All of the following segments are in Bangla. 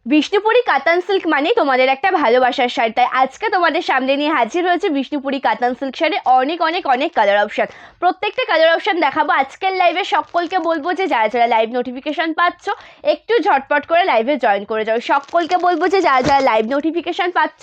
বিষ্ণুপুরি কাতান সিল্ক মানে তোমাদের একটা ভালোবাসার শাড়ি। তাই আজকে তোমাদের সামনে নিয়ে হাজির হয়েছে বিষ্ণুপুরি কাতান সিল্ক শাড়ি। অনেক অনেক অনেক কালার অপশন, প্রত্যেকটা কালার অপশন দেখাবো আজকের লাইভে। সকলকে বলবো যে যারা যারা লাইভ নোটিফিকেশন পাচ্ছ একটু ঝটপট করে লাইভে জয়েন করে যাও। সকলকে বলবো যে যারা যারা লাইভ নোটিফিকেশন পাচ্ছ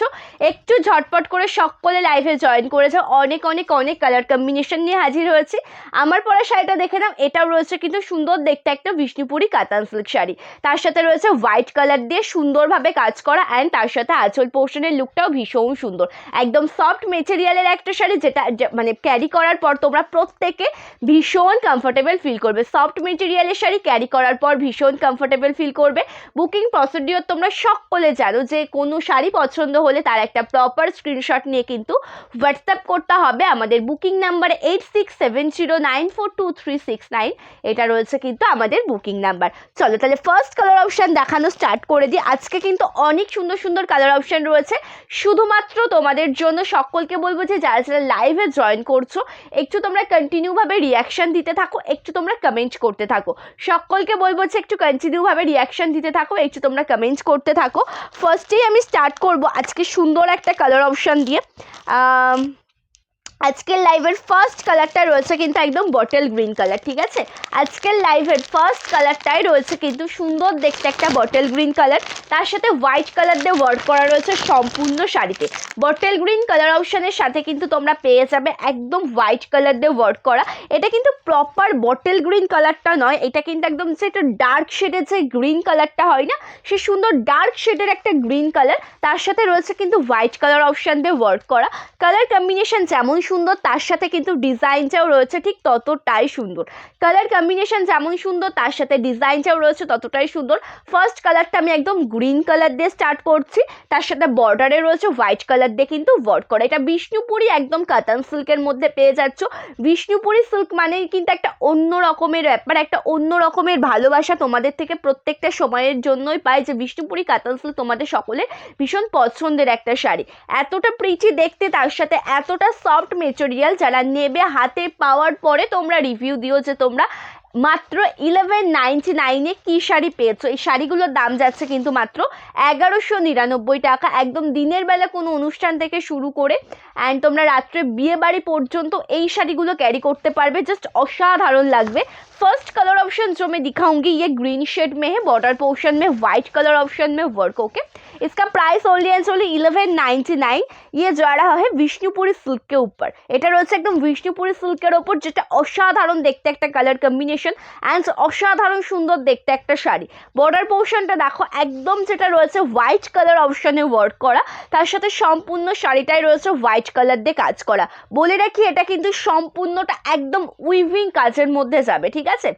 একটু ঝটপট করে সকলে লাইভে জয়েন করে যাও। অনেক অনেক অনেক কালার কম্বিনেশন নিয়ে হাজির হয়েছে। আমার পরা শাড়িটা দেখে নাও, এটাও রয়েছে কিন্তু সুন্দর দেখতে একটা বিষ্ণুপুরি কাতান সিল্ক শাড়ি। তার সাথে রয়েছে হোয়াইট কালার দিয়ে সুন্দরভাবে কাজ করা, অ্যান্ড তার সাথে আঁচল পোর্শনের লুকটাও ভীষণ সুন্দর। একদম সফট মেটেরিয়ালের একটা শাড়ি, যেটা মানে ক্যারি করার পর তোমরা প্রত্যেকে ভীষণ কমফোর্টেবল ফিল করবে। সফট মেটেরিয়ালের শাড়ি ক্যারি করার পর ভীষণ কমফোর্টেবল ফিল করবে। বুকিং প্রসিডিওর তোমরা সকলে জানো যে কোনো শাড়ি পছন্দ হলে তার একটা প্রপার স্ক্রিনশট নিয়ে কিন্তু হোয়াটসঅ্যাপ করতে হবে আমাদের বুকিং নাম্বার 8670942369। এটা রয়েছে কিন্তু আমাদের বুকিং নাম্বার। চলো তাহলে ফার্স্ট কালার অপশন দেখানো স্টার্ট করে দিই। আজকে কিন্তু অনেক সুন্দর সুন্দর কালার অপশন রয়েছে শুধুমাত্র তোমাদের জন্য। সকলকে বলবো যে যারা যারা লাইভে জয়েন করছো একটু তোমরা কন্টিনিউভাবে রিয়াকশন দিতে থাকো, একটু তোমরা কমেন্ট করতে থাকো। সকলকে বলবো যে একটু কন্টিনিউভাবে রিয়াকশন দিতে থাকো, একটু তোমরা কমেন্ট করতে থাকো। ফার্স্টেই আমি স্টার্ট করব আজকে সুন্দর একটা কালার অপশন দিয়ে। আজকের লাইভের ফার্স্ট কালারটা রয়েছে কিন্তু একদম বটল গ্রিন কালার, ঠিক আছে। আজকের লাইভের ফার্স্ট কালারটাই রয়েছে কিন্তু সুন্দর দেখতে একটা বটল গ্রিন কালার, তার সাথে হোয়াইট কালার দিয়ে ওয়ার্ক করা রয়েছে সম্পূর্ণ শাড়িতে। বটল গ্রিন কালার অপশনের সাথে কিন্তু তোমরা পেয়ে যাবে একদম হোয়াইট কালার দিয়ে ওয়ার্ক করা। এটা কিন্তু প্রপার বটল গ্রিন কালারটা নয়, এটা কিন্তু একদম যে একটা ডার্ক শেডের যে গ্রিন কালারটা হয় না, সে সুন্দর ডার্ক শেডের একটা গ্রিন কালার, তার সাথে রয়েছে কিন্তু হোয়াইট কালার অপশন দিয়ে ওয়ার্ক করা। কালার কম্বিনেশন যেমন সুন্দর তার সাথে কিন্তু ডিজাইনটাও রয়েছে ঠিক ততটাই সুন্দর। কালার কম্বিনেশন যেমন সুন্দর তার সাথে ডিজাইনটাও রয়েছে ততটাই সুন্দর। ফার্স্ট কালারটা আমি একদম গ্রিন কালার দিয়ে স্টার্ট করছি, তার সাথে বর্ডারে রয়েছে হোয়াইট কালার দিয়ে কিন্তু ওয়ার্ক করা। এটা বিষ্ণুপুরি একদম কাতান সিল্কের মধ্যে পেয়ে যাচ্ছ। বিষ্ণুপুরি সিল্ক মানে কিন্তু একটা অন্য রকমের ব্যাপার, একটা অন্য রকমের ভালোবাসা তোমাদের থেকে প্রত্যেকটা সময়ের জন্যই পাই যে বিষ্ণুপুরি কাতান সিল্ক তোমাদের সকলের ভীষণ পছন্দের একটা শাড়ি। এতটা প্রিটি দেখতে, তার সাথে এতটা সফট মেটেরিয়াল, যারা নেবে হাতে পাওয়ার পরে তোমরা রিভিউ দিও যে তোমরা মাত্র 1199-এ কী শাড়ি পেয়েছো। এই শাড়িগুলোর দাম যাচ্ছে কিন্তু মাত্র 1199 টাকা। একদম দিনের বেলা কোনো অনুষ্ঠান থেকে শুরু করে অ্যান্ড তোমরা রাত্রে বিয়ে বাড়ি পর্যন্ত এই শাড়িগুলো ক্যারি करते पारबे, जस्ट असाधारण लगবে। फर्स्ट कलर ऑप्शन जो मैं दिखाऊंगी ये ग्रीन शेड में है, बॉर्डर पोर्शन में व्हाइट कलर ऑप्शन में वर्क। ओके, इसका प्राइस ओनली एंड ओनली 1199। ये जा रहा है विष्णुपुरी सिल्क के ऊपर। এটা রয়েছে একদম বিষ্ণুপুরি সিল্কের ওপর, যেটা অসাধারণ দেখতে একটা কালার কম্বিনেশন অ্যান্ড অসাধারণ সুন্দর দেখতে একটা শাড়ি। বর্ডার পোর্শনটা দেখো একদম যেটা রয়েছে হোয়াইট কালার অপশনে ওয়ার্ক করা, তার সাথে সম্পূর্ণ শাড়িটাই রয়েছে হোয়াইট কালার দিয়ে কাজ করা। বলে রাখি এটা কিন্তু সম্পূর্ণটা একদম উইভিং কাজের মধ্যে যাবে, ঠিক আছে।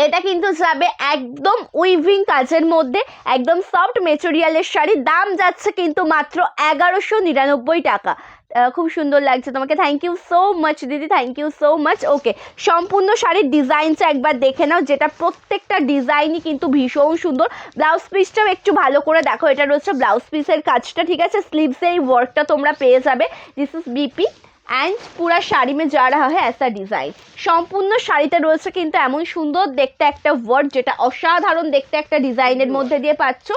এটা কিন্তু যাবে একদম উইভিং কাজের মধ্যে, একদম সফট মেটেরিয়ালের শাড়ি। দাম যাচ্ছে কিন্তু মাত্র 1199 টাকা। খুব সুন্দর লাগছে তোমাকে, থ্যাংক ইউ সো মাচ দিদি, থ্যাংক ইউ সো মাচ। ওকে, সম্পূর্ণ শাড়ির ডিজাইনটা একবার দেখে নাও, যেটা প্রত্যেকটা ডিজাইনই কিন্তু ভীষণ সুন্দর। ব্লাউজ পিসটাও একটু ভালো করে দেখো, এটা রয়েছে ব্লাউজ পিসের কাজটা, ঠিক আছে। স্লিভসে এই ওয়ার্কটা তোমরা পেয়ে যাবে। দিস ইজ বিপি एंड पूरा शाड़ी में जा रहा है ऐसा डिजाइन। सम्पूर्ण शाड़ीते रयेछे किन्तु एमन सुंदर देखते एक वर्क, जेटा असाधारण देखते एक डिजाइनेर मध्य दिए पाচ্ছ।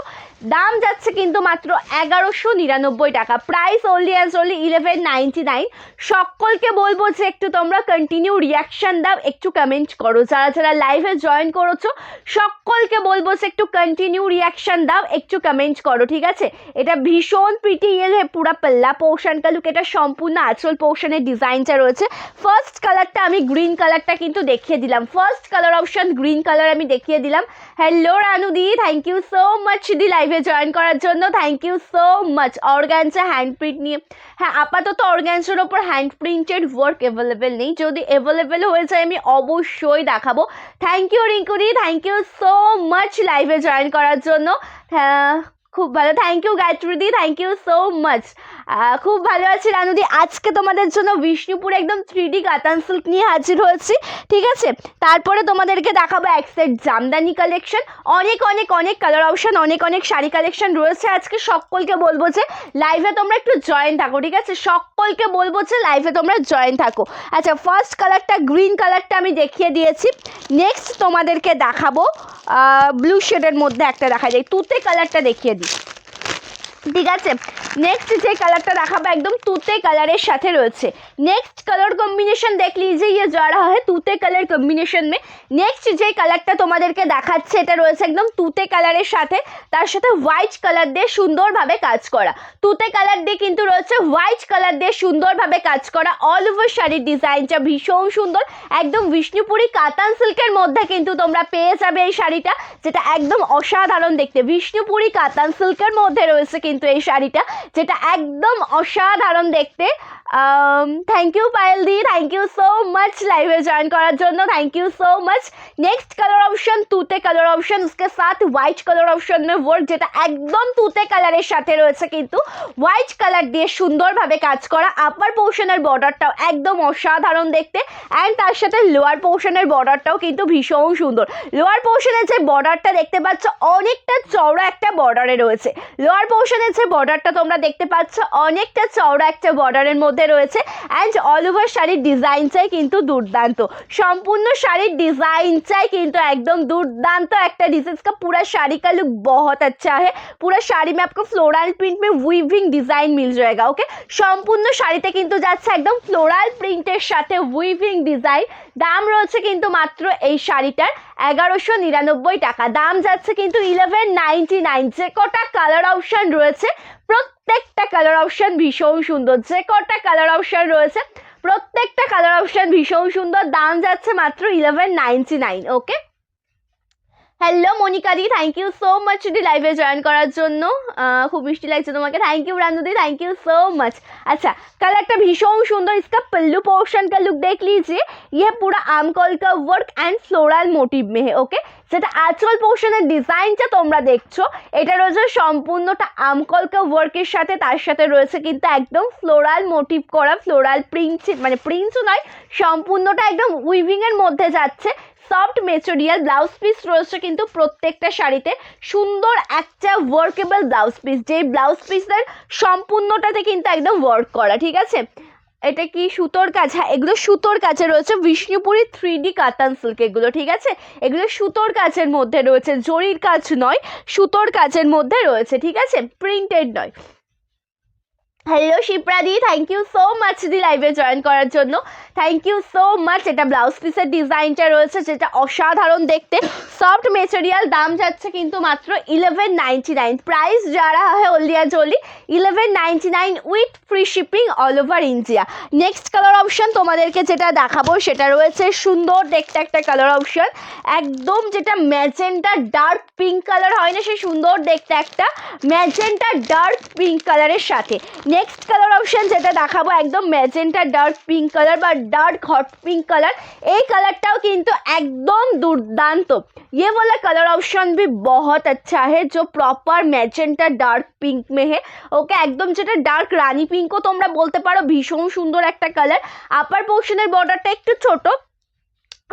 दाम जाच्छे किन्तु मात्र 1199 टाका। Price only and only 1199। सकलके बोलबो जे एकटु तोमरा कन्टिन्यू रियाक्शन दाओ, एकटु कमेंट करो। जारा जारा लाइभे जয়েন करेছো सकलके बोलबो जे एकटु कन्टिन्यू रियाक्शन दाओ, एकटु कमेंट करो, ठीक है। এটা ভীষণ প্রিটি, ये पूरा पल्ला पोर्शन का लुक, এটা সম্পূর্ণ আঁচল পোর্শনের ডিজাইনটা রয়েছে। ফার্স্ট কালারটা আমি গ্রিন কালারটা কিন্তু দেখিয়ে দিলাম, first colour option green colour আমি দেখিয়ে দিলাম। Hello Ranu di, thank you so much di লাইভে জয়েন করার জন্য, thank you so much. Organza hand print নিয়ে, হ্যাঁ আপাতত অর্গানজার ওপর হ্যান্ড প্রিন্টেড ওয়ার্ক অ্যাভেলেবেল নেই, যদি অ্যাভেলেবেল হয়ে যায় আমি অবশ্যই দেখাবো। থ্যাংক ইউ রিঙ্কু দি, থ্যাংক ইউ সো মাচ লাইভে জয়েন করার জন্য। হ্যাঁ খুব ভালো, থ্যাংক ইউ গায়ত্রী দি, থ্যাংক ইউ সো মাচ। খুব ভালো আছি রানুদি। আজকে তোমাদের জন্য বিষ্ণুপুর একদম 3D কাতান সিল্ক নিয়ে হাজির হয়েছি, ঠিক আছে। তারপরে তোমাদেরকে দেখাবো এক সেট জামদানি কালেকশন, অনেক অনেক অনেক কালার অপশন, অনেক অনেক শাড়ি কালেকশন রয়েছে আজকে। সকলকে বলবো যে লাইভে তোমরা একটু জয়েন থাকো, ঠিক আছে। সকলকে বলবো যে লাইভে তোমরা জয়েন থাকো। আচ্ছা, ফার্স্ট কালারটা গ্রিন কালারটা আমি দেখিয়ে দিয়েছি। নেক্সট তোমাদেরকে দেখাবো ব্লু শেডের মধ্যে একটা দেখা যায়, তুতে কালারটা দেখিয়ে দিই, ঠিক আছে। नेक्स्ट जो कलर टा देखाबो एकदम तूते कलर साथ रयेछे। नेक्स्ट कलर कम्बिनेशन देख लीजिए, ये जा रहा है तूते कलर कम्बिनेशन में। नेक्स्ट जो कलर टा तोमादेरके देखाচ্ছি এটা রয়েছে একদম তুতে কালারের সাথে, তার সাথে হোয়াইট কালার দিয়ে সুন্দরভাবে কাজ করা। তুতে কালার দিয়ে কিন্তু রয়েছে হোয়াইট কালার দিয়ে সুন্দরভাবে কাজ করা। অল ওভার শাড়ির ডিজাইনটা ভীষণ সুন্দর, একদম বিষ্ণুপুরি কাতান সিল্কের মধ্যে কিন্তু তোমরা পেয়ে যাবে এই শাড়িটা, যেটা একদম অসাধারণ দেখতে। বিষ্ণুপুরি কাতান সিল্কের মধ্যে রয়েছে কিন্তু এই শাড়িটা, যেটা একদম অসাধারণ দেখতে। Thank you Payal di, thank you so much live join करार जन्य, thank you so much. Next colour option तूते कलर ऑप्शन, उसके साथ व्हाइट कलर ऑप्शन में वर्क, जेटा एकदम तूते कलर साथे रयेछे किन्तु व्हाइट कलर दिए सुंदर भावे काज करा। अपार पोर्शनेर बॉर्डारटाও एकदम असाधारण देखते एंड तार साथे लोअर पोर्शनेर बॉर्डारटाও किन्तु भीषण सुंदर। लोअर पोर्शनेर जे बॉर्डारटा देखते पाচ্ছ অনেকটা চওড়া একটা বর্ডারে রয়েছে। লোয়ার পোর্শনের যে বর্ডারটা তোমরা দেখতে পাচ্ছ অনেকটা চওড়া একটা বর্ডারের মধ্যে রয়েছে এন্ড অল ওভার শাড়ির ডিজাইনটাই কিন্তু দুর্দান্ত। সম্পূর্ণ শাড়ির ডিজাইনটাই কিন্তু একদম दुर्दांत একটা डिजाइन। इसका पूरा साड़ी का लुक बहुत अच्छा है। पूरा साड़ी में आपको फ्लोरल प्रिंट में वीविंग डिजाइन मिल जाएगा। ओके, সম্পূর্ণ শাড়িতে কিন্তু যাচ্ছে একদম ফ্লোরাল প্রিন্টের সাথে উইভিং ডিজাইন। দাম রয়েছে কিন্তু মাত্র এই শাড়িটার 1199 টাকা। দাম যাচ্ছে কিন্তু 1199। যে কটা কালার অপশন রয়েছে প্রত্যেকটা কালার অপশন ভীষণ সুন্দর। যে কটা কালার অপশন রয়েছে প্রত্যেকটা কালার অপশন ভীষণ সুন্দর। দাম যাচ্ছে মাত্র 1199। Okay, hello Monika di, thank you so much di লাইভে জয়েন করার জন্য। খুব মিষ্টি লাগছে তোমাকে, thank you Ranu di, thank you so much. अच्छा, कलरটা ভীষণ সুন্দর। इसका पल्लू पोर्शन का लुक देख लीजिए, यह पूरा आमकल का वर्क एंड फ्लोरल मोटिव में है। ओके, যেটা আঁচল পোর্শনের ডিজাইনটা তোমরা দেখছো এটা রয়েছে সম্পূর্ণটা আমকলকা ওয়ার্কের সাথে, তার সাথে রয়েছে কিন্তু একদম ফ্লোরাল মোটিভ করা, ফ্লোরাল প্রিন্ট, মানে প্রিন্টও নয়, সম্পূর্ণটা একদম উইভিং এর মধ্যে যাচ্ছে। সফট মেটেরিয়াল ব্লাউজ পিস রয়েছে কিন্তু প্রত্যেকটা শাড়িতে। সুন্দর একটা ওয়ার্কেবল ব্লাউজ পিস, যে ব্লাউজ পিসের সম্পূর্ণটাতে কিন্তু একদম ওয়ার্ক করা, ঠিক আছে। এটা কি সুতোর কাজ? হ্যাঁ, এগুলো সুতোর কাছে রয়েছে। বিষ্ণুপুরি 3D কাতান সিল্ক এগুলো, ঠিক আছে। এগুলো সুতোর কাজের মধ্যে রয়েছে, জরির কাজ নয়, সুতোর কাজের মধ্যে রয়েছে, ঠিক আছে, প্রিন্টেড নয়। হ্যালো শিপ্রাদি, thank you so much di লাইভে জয়েন করার জন্য, থ্যাংক ইউ সো মাচ। এটা ব্লাউজ পিসের ডিজাইনটা রয়েছে যেটা অসাধারণ দেখতে, সফট মেটেরিয়াল। দাম যাচ্ছে কিন্তু মাত্র 1199। প্রাইস যা रहा है ओलिया जोली 1199 with free shipping all over India. Next colour option তোমাদেরকে যেটা দেখাবো সেটা রয়েছে সুন্দর দেখতে একটা কালার অপশন, একদম যেটা ম্যাজেন্টা ডার্ক পিঙ্ক কালার হয় না, সেই সুন্দর দেখতে একটা ম্যাজেন্টা ডার্ক পিঙ্ক কালারের সাথে। नेक्स्ट कलर ऑप्शन যেটা দেখাবো একদম ম্যাজেন্টা ডার্ক পিঙ্ক কালার বা ডার্ক হট পিঙ্ক কালার। এই কালারটাও কিন্তু একদম দুর্দান্ত। ये वाला कलर ऑप्शन भी बहुत अच्छा है जो प्रॉपर मैजेंटा डार्क पिंक में है। ओके, एकदम যেটা ডার্ক রানী পিঙ্কও তোমরা বলতে পারো, ভীষণ সুন্দর একটা কালার। আপার পোর্শনের বর্ডারটা একটু ছোট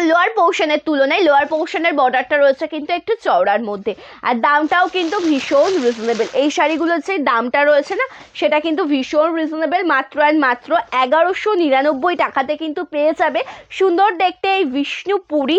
লোয়ার পোর্শনের তুলনায়, লোয়ার পোর্শনের বর্ডারটা রয়েছে কিন্তু একটু চওড়ার মধ্যে, আর দামটাও কিন্তু ভীষণ রিজনেবল। এই শাড়িগুলোর যে দামটা রয়েছে না সেটা কিন্তু ভীষণ রিজনেবল, মাত্র অ্যান্ড মাত্র 1199 টাকাতে কিন্তু পেয়ে যাবে সুন্দর দেখতে এই বিষ্ণুপুরি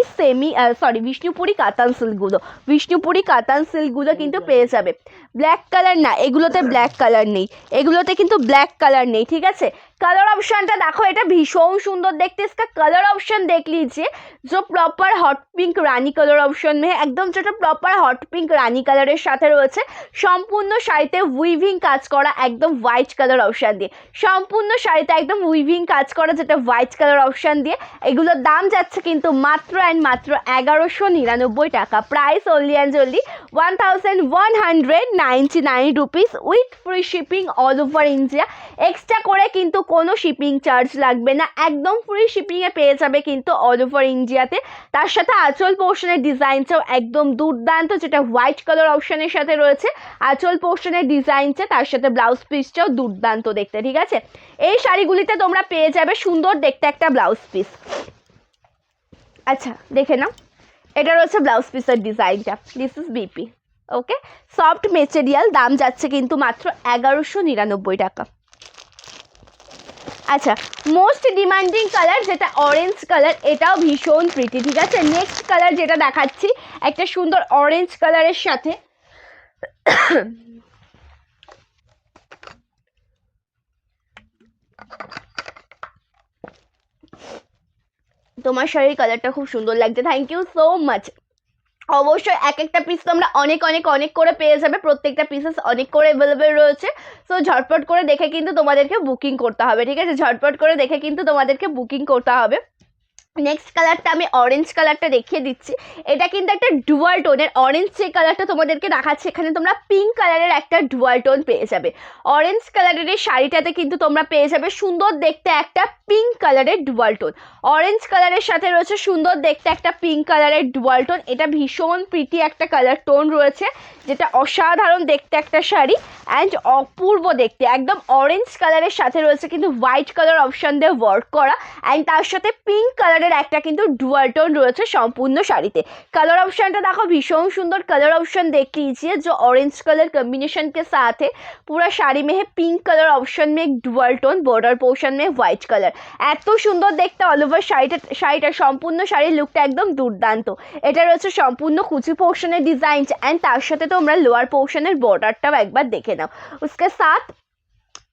বিষ্ণুপুরি কাতান সিল্কগুলো। বিষ্ণুপুরি কাতান সিল্কগুলো কিন্তু পেয়ে যাবে। ব্ল্যাক কালার না, এগুলোতে ব্ল্যাক কালার নেই, এগুলোতে কিন্তু ব্ল্যাক কালার নেই, ঠিক আছে। कलर ऑप्शन देखो, এটা ভীষণ সুন্দর দেখতে। इसका कलर ऑप्शन देख लीजिए जो प्रॉपर हॉट पिंक रानी कलर ऑप्शन में है, एकदम যেটা प्रॉपर हॉट पिंक रानी कलर সাথে রয়েছে। সম্পূর্ণ শাড়িতে উইভিং কাজ করা একদম হোয়াইট কালার অপশন দিয়ে, সম্পূর্ণ শাড়িতে একদম উইভিং কাজ করা যেটা হোয়াইট কালার অপশন দিয়ে। এগুলোর দাম যাচ্ছে কিন্তু মাত্র অ্যান্ড মাত্র 1199 টাকা। Price only and only 1199 rupees with free shipping all over India. Extra করে কিন্তু কোনো শিপিং চার্জ লাগবে না, একদম ফ্রি শিপিংয়ে পেয়ে যাবে কিন্তু অল ওভার ইন্ডিয়াতে। তার সাথে আঁচল পোর্শনের ডিজাইনটাও একদম দুর্দান্ত, যেটা হোয়াইট কালার অপশনের সাথে রয়েছে আঁচল পোর্শনের ডিজাইনটা, তার সাথে ব্লাউজ পিসটাও দুর্দান্ত দেখতে, ঠিক আছে। এই শাড়িগুলিতে তোমরা পেয়ে যাবে সুন্দর দেখতে একটা ব্লাউজ পিস। আচ্ছা দেখে নাও, এটা রয়েছে ব্লাউজ পিসের ডিজাইনটা, this is BP. Okay, soft material, দাম যাচ্ছে কিন্তু মাত্র 1199 টাকা। আচ্ছা, মোস্ট ডিমান্ডিং কালার যেটা অরেঞ্জ কালার, এটাও ভীষণ প্রিটি, ঠিক আছে। নেক্সট কালার যেটা দেখাচ্ছি একটা সুন্দর অরেঞ্জ কালারের সাথে তোমার শাড়ির কালারটা খুব সুন্দর লাগছে, থ্যাংক ইউ সো মাচ। অবশ্যই এক একটা পিস তোমরা অনেক অনেক অনেক করে পেয়ে যাবে, প্রত্যেকটা পিসেস অনেক করে অ্যাভেলেবেল রয়েছে। সো ঝটপট করে দেখে কিন্তু তোমাদেরকে বুকিং করতে হবে, ঠিক আছে, ঝটপট করে দেখে কিন্তু তোমাদেরকে বুকিং করতে হবে। নেক্সট কালারটা আমি অরেঞ্জ কালারটা দেখিয়ে দিচ্ছি, এটা কিন্তু একটা ডুয়াল টোনের অরেঞ্জ। যে কালারটা তোমাদেরকে দেখাচ্ছে এখানে তোমরা পিঙ্ক কালারের একটা ডুয়াল টোন পেয়ে যাবে। অরেঞ্জ কালারের এই শাড়িটাতে কিন্তু তোমরা পেয়ে যাবে সুন্দর দেখতে একটা পিঙ্ক কালারের ডুয়াল টোন। অরেঞ্জ কালারের সাথে রয়েছে সুন্দর দেখতে একটা পিঙ্ক কালারের ডুয়াল টোন। এটা ভীষণ প্রিটি একটা কালার টোন রয়েছে, যেটা অসাধারণ দেখতে একটা শাড়ি অ্যান্ড অপূর্ব দেখতে, একদম অরেঞ্জ কালারের সাথে রয়েছে কিন্তু হোয়াইট কালার অপশন দিয়ে ওয়ার্ক করা, অ্যান্ড তার সাথে পিঙ্ক কালারের একটা কিন্তু ডুয়াল টোন রয়েছে সম্পূর্ণ শাড়িতে। कलर ऑप्शन देखो भीषण सुंदर कलर ऑप्शन देख लीजिए, जो ऑरेंज कलर कॉम्बिनेशन के साथ है। पूरा साड़ी में है पिंक कलर ऑप्शन में एक डुअल टोन, बॉर्डर पोर्शन में व्हाइट कलर, एत सुंदर देखते ऑल ओवर शाड़ीटा सम्पूर्ण शाड़ीर लुकटा एकदम दुर्दान्त। এটা রয়েছে সম্পূর্ণ কুচি পোর্শনের ডিজাইন এন্ড তার সাথে তোমরা লোয়ার পোর্শনের বর্ডারটাও একবার দেখে নাও। उसके साथ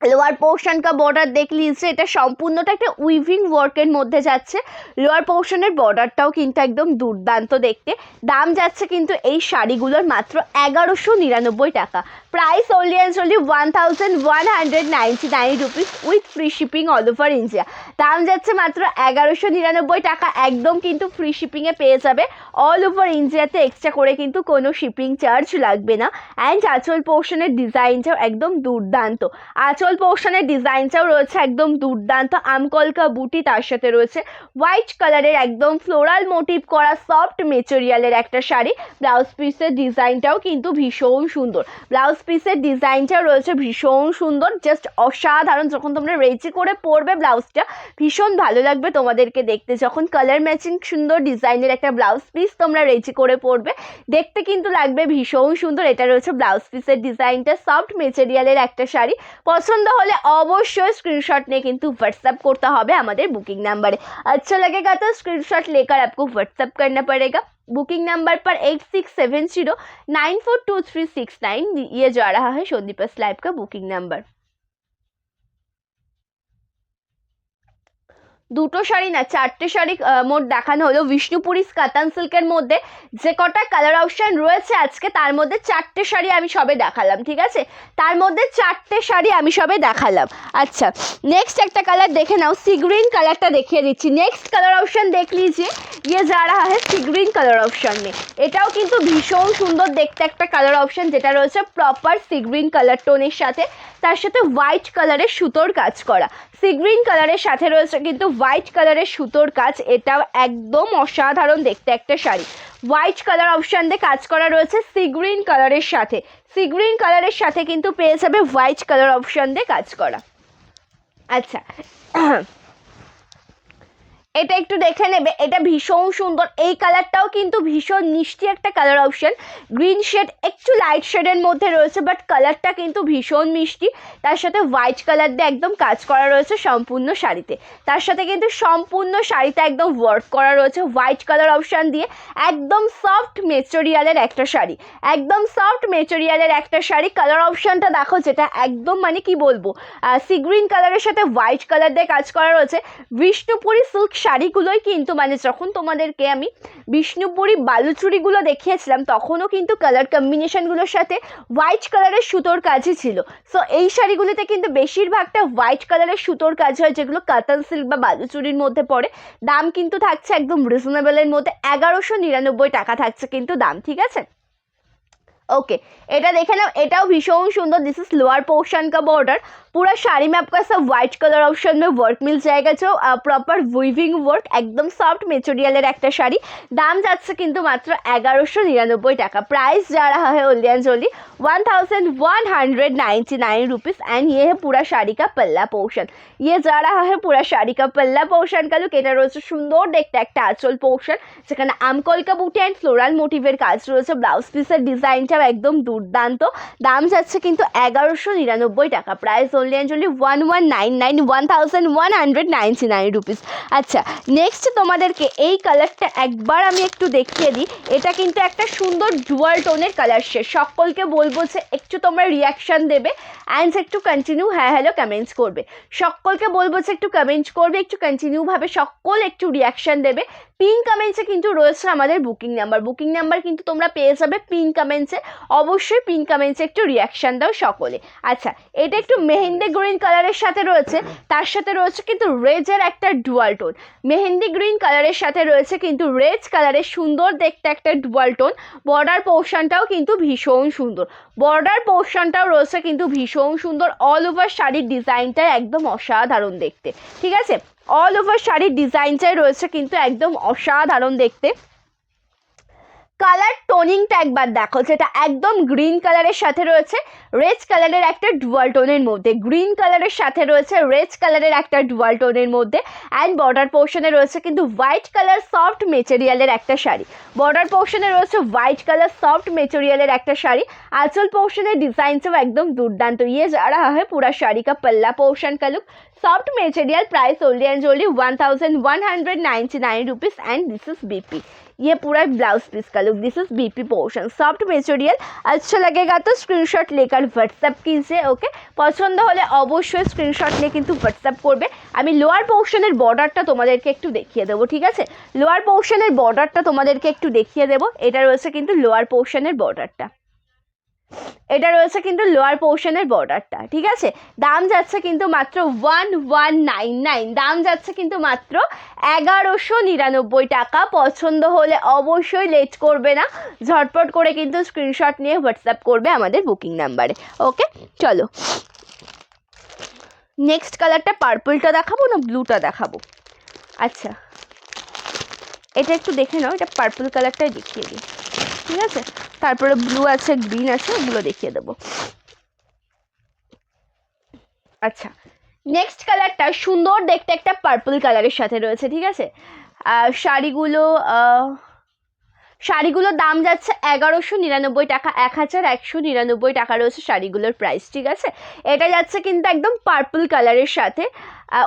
লোয়ার পোর্শন का বর্ডার দেখ लीजिए, এটা সম্পূর্ণটা একটা উইভিং ওয়ার্কের মধ্যে যাচ্ছে। লোয়ার পোর্শনের বর্ডারটাও কিন্তু একদম দুর্দান্ত দেখতে। দাম যাচ্ছে কিন্তু এই শাড়িগুলোর মাত্র 1199 টাকা। Price only and only 1199 rupees with free shipping all over India. দাম যাচ্ছে মাত্র 1199 টাকা, একদম কিন্তু ফ্রি শিপিংয়ে পেয়ে যাবে অল ওভার ইন্ডিয়াতে। এক্সট্রা করে কিন্তু কোনো শিপিং চার্জ লাগবে না। অ্যান্ড আঁচল পোর্শনের ডিজাইনটাও একদম দুর্দান্ত, আঁচল পোর্শনের ডিজাইনটাও রয়েছে একদম দুর্দান্ত। আমকলকা বুটি, তার সাথে রয়েছে হোয়াইট কালারের একদম ফ্লোরাল মোটিভ করা সফট মেটেরিয়ালের একটা শাড়ি। ব্লাউজ পিসের ডিজাইনটাও কিন্তু ভীষণ সুন্দর, ব্লাউজ পিসের ডিজাইনটাও রয়েছে ভীষণ সুন্দর, জাস্ট অসাধারণ। যখন তোমরা রেজি করে পরবে ব্লাউজটা ভীষণ ভালো লাগবে তোমাদেরকে দেখতে। যখন কালার ম্যাচিং সুন্দর ডিজাইনের একটা ব্লাউজ পিস তোমরা রেজি করে পরবে দেখতে কিন্তু লাগবে ভীষণ সুন্দর। এটা রয়েছে ব্লাউজ পিসের ডিজাইনটা, সফট মেটেরিয়ালের একটা শাড়ি। পছন্দ হলে অবশ্যই স্ক্রিনশট নিয়ে কিন্তু व्हाट्सएप করতে হবে আমাদের বুকিং नंबर। अच्छा लगेगा तो स्क्रीनशॉट लेकर आपको व्हाट्सएप करना पड़ेगा। बुकिंग नंबर पर 8670942369 ये जा रहा है संदीपस लाइव का बुकिंग नंबर। দুটো শাড়ি না চারটে শাড়ি মোট দেখানো হলো। বিষ্ণুপুরি কাতান সিল্কের মধ্যে যে কটা কালার অপশন রয়েছে আজকে, তার মধ্যে চারটে শাড়ি আমি সবে দেখালাম, ঠিক আছে, তার মধ্যে চারটে শাড়ি আমি সবে দেখালাম। আচ্ছা नेक्स्ट একটা কালার দেখে নাও, সি গ্রিন কালারটা দেখিয়ে দিচ্ছি। नेक्स्ट कलर ऑप्शन देख लीजिए, ये जा रहा है सी ग्रीन कलर ऑप्शन में। এটাও কিন্তু ভীষণ সুন্দর দেখতে একটা কালার অপশন, যেটা রয়েছে প্রপার সি গ্রিন কালার টোনের সাথে, তার সাথে হোয়াইট কালারের সুতোর কাজ করা। সি গ্রিন কালারের সাথে রয়েছে কিন্তু হোয়াইট কালারের সুতোর কাজ, এটাও একদম অসাধারণ দেখতে একটা শাড়ি। হোয়াইট কালার অপশন দিয়ে কাজ করা রয়েছে সি গ্রিন কালারের সাথে, সি গ্রিন কালারের সাথে কিন্তু পেয়ে যাবে হোয়াইট কালার অপশন দিয়ে কাজ করা। আচ্ছা এটা একটু দেখে নেবে, এটা ভীষণ সুন্দর। এই কালারটাও কিন্তু ভীষণ মিষ্টি একটা কালার অপশন, গ্রিন শেড একটু লাইট শেডের মধ্যে রয়েছে, বাট কালারটা কিন্তু ভীষণ মিষ্টি। তার সাথে হোয়াইট কালার দিয়ে একদম কাজ করা রয়েছে সম্পূর্ণ শাড়িতে, তার সাথে কিন্তু সম্পূর্ণ শাড়িতে একদম ওয়ার্ক করা রয়েছে হোয়াইট কালার অপশন দিয়ে। একদম সফট মেটেরিয়ালের একটা শাড়ি, একদম সফট মেটেরিয়ালের একটা শাড়ি। কালার অপশনটা দেখো, যেটা একদম মানে কি বলবো, সি গ্রিন কালারের সাথে হোয়াইট কালার দিয়ে কাজ করা রয়েছে। বিষ্ণুপুরি সিল্ক শাড়িগুলোই কিন্তু মানে যখন তোমাদেরকে আমি বিষ্ণুপুরি বালুচুরিগুলো দেখিয়েছিলাম তখনও কিন্তু কালার কম্বিনেশনগুলোর সাথে হোয়াইট কালারের সুতোর কাজই ছিল। সো এই শাড়িগুলিতে কিন্তু বেশিরভাগটা হোয়াইট কালারের সুতোর কাজ হয়, যেগুলো কাতান সিল্ক বা বালুচুরির মধ্যে পড়ে। দাম কিন্তু থাকছে একদম রিজনেবলের মধ্যে, 1199 টাকা থাকছে কিন্তু দাম, ঠিক আছে। ওকে এটা দেখে নাও, এটাও ভীষণ সুন্দর। দিস ইজ লোয়ার পোর্শন কা বর্ডার, पूरा साड़ी में आपको ऐसा व्हाइट कलर ऑप्शन में वर्क मिल जाएगा जो प्रॉपर वीविंग वर्क एकदम सॉफ्ट मेटेरियल एक शाड़ी दाम जाচ্ছে কিন্তু মাত্র 1199 টাকা प्राइस जा रहा है only and only 1199 rupees and ये है पूरा शाड़ी का पल्ला पोर्शन ये जा रहा है पूरा शाड़ी का पल्ला पोर्शन का लुक এটা রয়েছে সুন্দর দেখতে একটা আঁচল পোর্শন যেখানে আমকলকা বুটি এন্ড ফ্লোরাল মোটিভের কাজ রয়েছে ব্লাউজ পিসের ডিজাইনটাও একদম দুর্দান্ত দাম যাচ্ছে কিন্তু 1199 টাকা price only and only 1199 rupees আচ্ছা নেক্সট তোমাদেরকে এই কালারটা একবার আমি একটু দেখিয়ে দিই এটা কিন্তু একটা সুন্দর ডুয়াল টোনের কালার শেড সকলকে বলবো যে একটু তোমরা রিঅ্যাকশন দেবে এন্ড একটু কন্টিনিউ হ্যাঁ হ্যালো কমেন্টস করবে সকলকে বলবো যে একটু কমেন্ট করবে একটু কন্টিনিউ ভাবে সকল একটু রিঅ্যাকশন দেবে পিন কমেন্টসে কিন্তু রয়েছে আমাদের বুকিং নাম্বার কিন্তু তোমরা পেয়ে যাবে পিন কমেন্টসে অবশ্যই পিন কমেন্টসে একটু রিঅ্যাকশন দাও সকলে আচ্ছা এটা একটু মেহেন্দি গ্রিন কালারের সাথে রয়েছে তার সাথে রয়েছে কিন্তু রেডের একটা ডুয়াল টোন মেহেন্দি গ্রিন কালারের সাথে রয়েছে কিন্তু রেড কালারের সুন্দর দেখতে একটা ডুয়াল টোন বর্ডার পোর্শনটাও কিন্তু ভীষণ সুন্দর বর্ডার পোর্শনটাও রয়েছে কিন্তু ভীষণ সুন্দর অল ওভার শাড়ির ডিজাইনটা একদম অসাধারণ দেখতে ঠিক আছে অল ওভার শাড়ির ডিজাইনটাই রয়েছে কিন্তু একদম অসাধারণ দেখতে কালার টোনিংটা একবার দেখো যেটা একদম গ্রিন কালারের সাথে রয়েছে রেড কালারের একটা ডুয়াল টোনের মধ্যে গ্রিন কালারের সাথে রয়েছে রেড কালারের একটা ডুয়াল টোনের মধ্যে অ্যান্ড বর্ডার পোর্শনে রয়েছে কিন্তু হোয়াইট কালার সফট মেটেরিয়ালের একটা শাড়ি বর্ডার পোর্শনে রয়েছে হোয়াইট কালার সফট मेटेरियल একটা শাড়ি आंचल पोर्शनের ডিজাইনটাও একদম দুর্দান্ত ये जा रहा है पूरा शाड़ी का पल्ला पोर्शन का look soft material price only and only 1199 rupees and this is BP ये पूरा ब्लाउज पीस का look this is BP portion soft material अच्छा लगेगा तो स्क्रीनशॉट लेकर व्हाट्सएप कीजिए ओके পছন্দ হলে অবশ্যই স্ক্রিনশট নিয়ে কিন্তু হোয়াটসঅ্যাপ করবে আমি লোয়ার পোর্শনের বর্ডারটা তোমাদেরকে একটু দেখিয়ে দেবো ঠিক আছে লোয়ার পোর্শনের বর্ডারটা তোমাদেরকে একটু দেখিয়ে দেবো এটা রয়েছে কিন্তু লোয়ার পোর্শনের বর্ডারটা এটা রয়েছে কিন্তু লোয়ার পোর্শনের বর্ডারটা ঠিক আছে দাম যাচ্ছে কিন্তু মাত্র 1199 দাম যাচ্ছে কিন্তু মাত্র 1199 টাকা পছন্দ হলে অবশ্যই লেট করবে না ঝটপট করে কিন্তু স্ক্রিনশট নিয়ে হোয়াটসঅ্যাপ করবে আমাদের বুকিং নাম্বারে ওকে চলো নেক্সট কালারটা পার্পলটা দেখাবো না ব্লুটা দেখাবো আচ্ছা এটা একটু দেখে নাও এটা পার্পল কালারটাই দেখিয়ে দিই ঠিক আছে তারপরে ব্লু আছে গ্রিন আছে ওগুলো দেখিয়ে দেবো আচ্ছা নেক্সট কালারটা সুন্দর দেখতে একটা পার্পল কালারের সাথে রয়েছে ঠিক আছে শাড়িগুলোর দাম যাচ্ছে 1199 টাকা 1199 টাকা রয়েছে শাড়িগুলোর প্রাইস ঠিক আছে এটা যাচ্ছে কিন্তু একদম পার্পল কালারের সাথে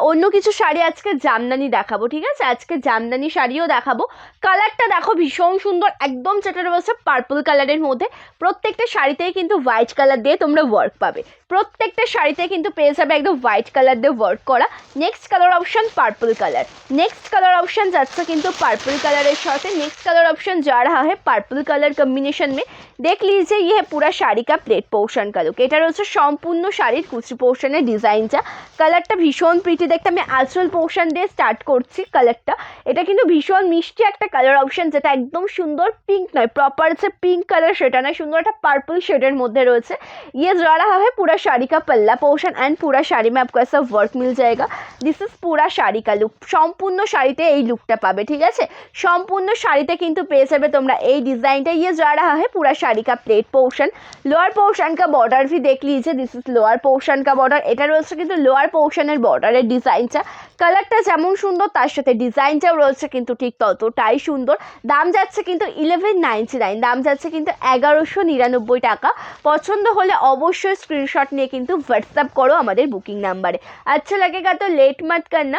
অন্য কিছু শাড়ি আজকে জামদানি দেখাবো ঠিক আছে আজকে জামদানি শাড়িও দেখাবো কালারটা দেখো ভীষণ সুন্দর একদম যেটা রয়েছে পার্পল কালারের মধ্যে প্রত্যেকটা শাড়িতেই কিন্তু হোয়াইট কালার দিয়ে তোমরা ওয়ার্ক পাবে প্রত্যেকটা শাড়িতে কিন্তু পেয়ে যাবে একদম হোয়াইট কালার দিয়ে ওয়ার্ক করা next colour option purple colour next colour option যাচ্ছে কিন্তু पार्पल कलर साथ नेक्स्ट कलर ऑप्शन जा रहा है पर्पल कलर कॉम्बिनेशन में देख लीजिए ये है पूरा शाड़ी का प्लेट पोर्शन का लुक এটা রয়েছে সম্পূর্ণ শাড়ির কুচি পোর্শনের ডিজাইনটা কালারটা ভীষণ প্রিটি দেখতে আমি আঁচল পোর্শন দিয়ে স্টার্ট করছি কালারটা এটা কিন্তু ভীষণ মিষ্টি একটা কালার অপশন যেটা একদম সুন্দর পিঙ্ক নয় প্রপার যে পিঙ্ক কালার সেটা না সুন্দর একটা পার্পল শেডের মধ্যে রয়েছে ये जा रहा है पूरा शाड़ी का पल्ला पोर्शन एंड पूरा शाड़ी में आपको ऐसा वर्क मिल जाएगा दिस इज पूरा शाड़ी का लुक সম্পূর্ণ শাড়িতে এই লুকটা পাবে ঠিক আছে সম্পূর্ণ শাড়িতে কিন্তু পেয়ে যাবে তোমরা এই ডিজাইনটা ये जा रहा है पूरा शाड़ी का प्लेट पोर्शन लोअर पोर्शन का बॉर्डर भी देख लीजिए दिस इज लोअर पोर्शन का बॉर्डर এটা রয়েছে কিন্তু লোয়ার পোর্শনের বর্ডারের ডিজাইনটা কালারটা যেমন সুন্দর তার সাথে ডিজাইনটাও রয়েছে কিন্তু ঠিক ততটাই সুন্দর দাম যাচ্ছে কিন্তু 1199 দাম যাচ্ছে কিন্তু 1199 টাকা পছন্দ হলে অবশ্যই স্ক্রিনশট নিয়ে কিন্তু হোয়াটসঅ্যাপ করো আমাদের বুকিং নাম্বারে अच्छा लगेगा तो लेट मत करना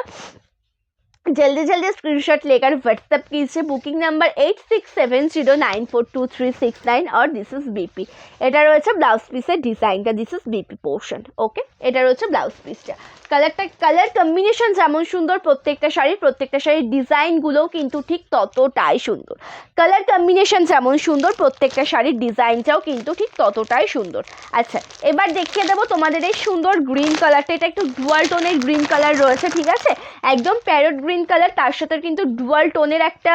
जल्दी जल्दी स्क्रीनशॉट लेकर व्हाट्सएप कीजिए बुकिंग नंबर 8670942369 और दिस इज बीपी এটা রয়েছে ব্লাউজ পিসের ডিজাইনটা this is BP portion okay এটা রয়েছে ব্লাউজ পিসটা কালার কম্বিনেশন যেমন সুন্দর প্রত্যেকটা শাড়ির ডিজাইনগুলোও কিন্তু ঠিক ততটাই সুন্দর কালার কম্বিনেশন যেমন সুন্দর প্রত্যেকটা শাড়ির ডিজাইনটাও কিন্তু ঠিক ততটাই সুন্দর আচ্ছা এবার দেখিয়ে দেবো তোমাদের এই সুন্দর গ্রিন কালারটা এটা একটু ডুয়াল টোনের গ্রিন কালার রয়েছে ঠিক আছে একদম প্যারট গ্রিন কালার তার সাথে কিন্তু ডুয়াল টোনের একটা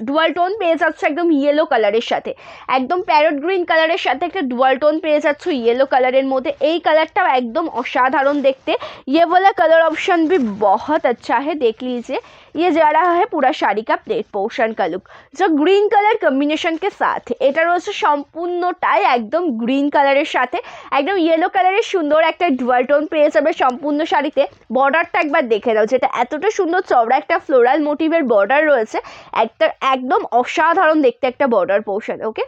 ডুয়াল টোন পেয়ে যাচ্ছ একদম ইয়েলো কালারের সাথে, একদম প্যারট গ্রিন কালারের সাথে একটা ডুয়াল টোন পেয়ে যাচ্ছ ইয়েলো কালারের মধ্যে। এই কালারটাও একদম অসাধারণ দেখতে। ये वाला कलर ऑप्शन भी बहुत अच्छा है, देख लीजिए। ये जा रहा है पूरा শাড়ি का প্লেট পোর্শন का लुक जो ग्रीन कलर कम्बिनेशन के साथ। এটা রয়েছে সম্পূর্ণটাই একদম গ্রিন কালারের সাথে, একদম ইয়েলো কালারের সুন্দর একটা ডুয়াল টোন পেয়ে যাবে সম্পূর্ণ শাড়িতে। বর্ডারটা একবার দেখে নাও, যেটা এতটা সুন্দর চওড়া একটা ফ্লোরাল মোটিভের বর্ডার রয়েছে, একটা একদম অসাধারণ দেখতে একটা বর্ডার পোর্শন। ওকে,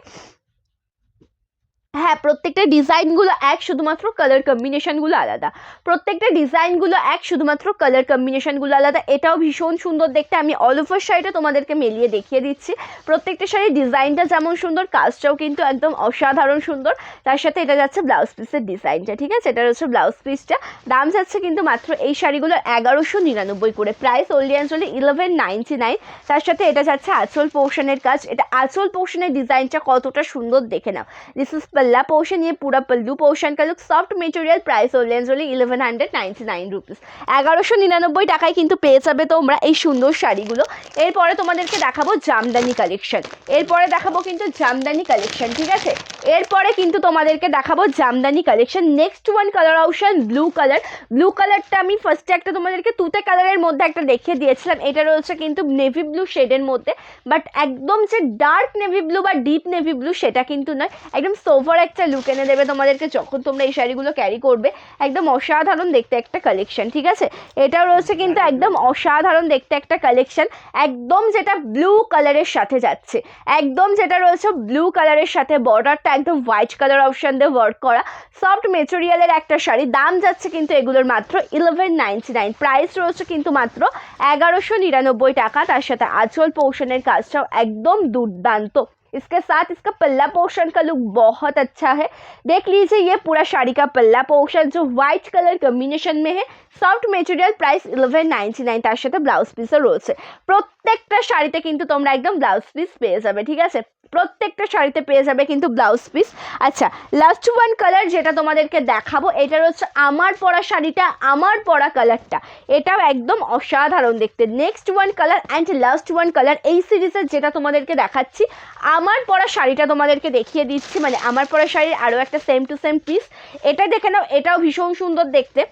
হ্যাঁ প্রত্যেকটা ডিজাইনগুলো এক, শুধুমাত্র কালার কম্বিনেশনগুলো আলাদা। প্রত্যেকটা ডিজাইনগুলো এক, শুধুমাত্র কালার কম্বিনেশনগুলো আলাদা। এটাও ভীষণ সুন্দর দেখতে। আমি অল ওভার শাড়িটা তোমাদেরকে মেলিয়ে দেখিয়ে দিচ্ছি। প্রত্যেকটা শাড়ির ডিজাইনটা যেমন সুন্দর, কাজটাও কিন্তু একদম অসাধারণ সুন্দর। তার সাথে এটা যাচ্ছে ব্লাউজ পিসের ডিজাইনটা, ঠিক আছে, এটা হচ্ছে ব্লাউজ পিসটা। দাম যাচ্ছে কিন্তু মাত্র এই শাড়িগুলোর 1199 করে, প্রাইস ওনলি অ্যান্ড ওনলি 1199। তার সাথে এটা যাচ্ছে আঁচল পোর্শনের কাজ। এটা আঁচল পোর্শনের ডিজাইনটা কতটা সুন্দর দেখে নাও। দিস ইজ पल्ला पोर्शन, ये पूरा पल्लू पोर्शन का look. Soft material, price only 1199 rupees. 1199 টাকায় কিন্তু পেয়ে যাবে তোমরা এই সুন্দর শাড়িগুলো। এরপরে তোমাদেরকে দেখাবো জামদানি কালেকশন, এরপরে দেখাবো কিন্তু জামদানি কালেকশন, ঠিক আছে। এরপরে কিন্তু তোমাদেরকে দেখাবো Jamdani collection. Next one colour option blue colour. Blue কালারটা আমি ফার্স্টে একটা তোমাদেরকে তুতে কালারের মধ্যে একটা দেখিয়ে দিয়েছিলাম। এটা রয়েছে কিন্তু নেভি ব্লু শেডের মধ্যে, বাট একদম যে ডার্ক নেভি ব্লু বা ডিপ নেভি ব্লু সেটা কিন্তু নয়, একদম সোভার একটা লুক এনে দেবে তোমাদেরকে যখন তোমরা এই শাড়িগুলো ক্যারি করবে। একদম অসাধারণ দেখতে একটা কালেকশন, ঠিক আছে। এটাও রয়েছে কিন্তু একদম অসাধারণ দেখতে একটা কালেকশন, একদম যেটা ব্লু কালারের সাথে যাচ্ছে, একদম যেটা রয়েছে ব্লু কালারের সাথে। বর্ডারটা একদম হোয়াইট কালার অপশন দিয়ে ওয়ার্ক করা, সফট মেটেরিয়ালের একটা শাড়ি। দাম যাচ্ছে কিন্তু এগুলোর মাত্র 1199, প্রাইস রয়েছে কিন্তু মাত্র 1199 টাকা। তার সাথে আঁচল পোর্শনের কাজটাও একদম দুর্দান্ত। इसके साथ इसका पल्ला पोर्शन का लुक बहुत अच्छा है, देख लीजिए। ये पूरा साड़ी का पल्ला पोर्शन जो व्हाइट कलर कॉम्बिनेशन में है, সফট মেটেরিয়াল, প্রাইস 1199। তার সাথে ব্লাউজ পিসও রয়েছে। প্রত্যেকটা শাড়িতে কিন্তু তোমরা একদম ব্লাউজ পিস পেয়ে যাবে, ঠিক আছে, প্রত্যেকটা শাড়িতে পেয়ে যাবে কিন্তু ব্লাউজ পিস। আচ্ছা, লাস্ট ওয়ান কালার যেটা তোমাদেরকে দেখাবো, এটা হচ্ছে আমার পরা শাড়িটা, আমার পরা কালারটা, এটাও একদম অসাধারণ দেখতে। Next one colour and last one colour এই সিরিজের যেটা তোমাদেরকে দেখাচ্ছি, আমার পরা শাড়িটা তোমাদেরকে দেখিয়ে দিচ্ছি, মানে আমার পরা শাড়ির আরও একটা সেম টু সেম পিস। এটা দেখে নাও, এটাও ভীষণ সুন্দর দেখতে।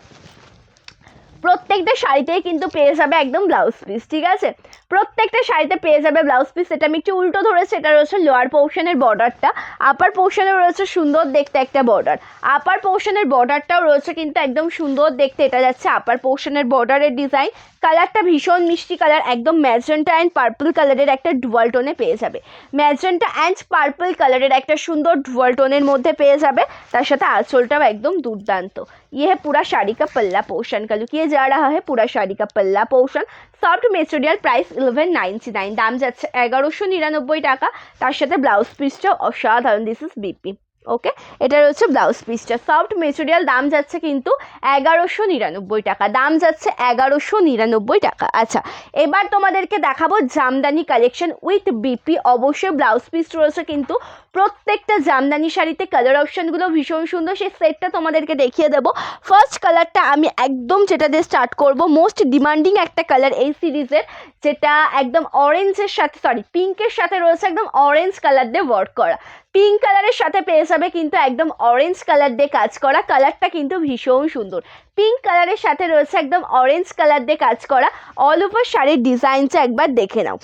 প্রত্যেকটা শাড়িতেই কিন্তু পেয়ে যাবে একদম ব্লাউজ পিস, ঠিক আছে, প্রত্যেকটা শাড়িতে পেয়ে যাবে ব্লাউজ পিস। এটা আমি একটু উল্টো ধরেছি, এটা রয়েছে লোয়ার পোর্শনের বর্ডারটা, আপার পোর্শনে রয়েছে সুন্দর দেখতে একটা বর্ডার। আপার পোর্শনের বর্ডারটাও রয়েছে কিন্তু একদম সুন্দর দেখতে। এটা যাচ্ছে আপার পোর্শনের বর্ডারের ডিজাইন। কালারটা ভীষণ মিষ্টি কালার, একদম ম্যাজেন্টা অ্যান্ড পার্পল কালারের একটা ডুয়াল টোনে পেয়ে যাবে। ম্যাজেন্টা অ্যান্ড পার্পল কালারের একটা সুন্দর ডুয়াল টোনের মধ্যে পেয়ে যাবে। তার সাথে আঁচলটাও একদম দুর্দান্ত। ये है पूरा साड़ी का पल्ला पोर्शन का लुक, ये जा रहा है पूरा साड़ी का पल्ला पोर्शन। সফট মেটেরিয়াল, প্রাইস 1199, দাম যাচ্ছে 1199 টাকা। তার সাথে ব্লাউজ পিসটাও অসাধারণ, দিস ইজ বিপি। ওকে, এটা রয়েছে ব্লাউজ পিসটা, সফট মেটেরিয়াল, দাম যাচ্ছে কিন্তু 1199 টাকা, দাম যাচ্ছে 1199 টাকা। আচ্ছা, এবার তোমাদেরকে দেখাবো জামদানি কালেকশন উইথ বিপি। অবশ্যই ব্লাউজ পিস রয়েছে কিন্তু প্রত্যেকটা জামদানি শাড়িতে। কালার অপশনগুলো ভীষণ সুন্দর, সেই সেটটা তোমাদেরকে দেখিয়ে দেবো। ফার্স্ট কালারটা আমি একদম যেটা দিয়ে স্টার্ট করব, মোস্ট ডিমান্ডিং একটা কালার এই সিরিজের, যেটা একদম অরেঞ্জের সাথে, সরি পিঙ্কের সাথে রয়েছে একদম অরেঞ্জ কালার দিয়ে ওয়ার্ক করা। পিঙ্ক কালারের সাথে পেয়ে যাবে কিন্তু একদম অরেঞ্জ কালার দিয়ে কাজ করা। কালারটা কিন্তু ভীষণ সুন্দর, পিঙ্ক কালারের সাথে রয়েছে একদম অরেঞ্জ কালার দিয়ে কাজ করা। অল ওভার শাড়ির ডিজাইনটা একবার দেখে নাও,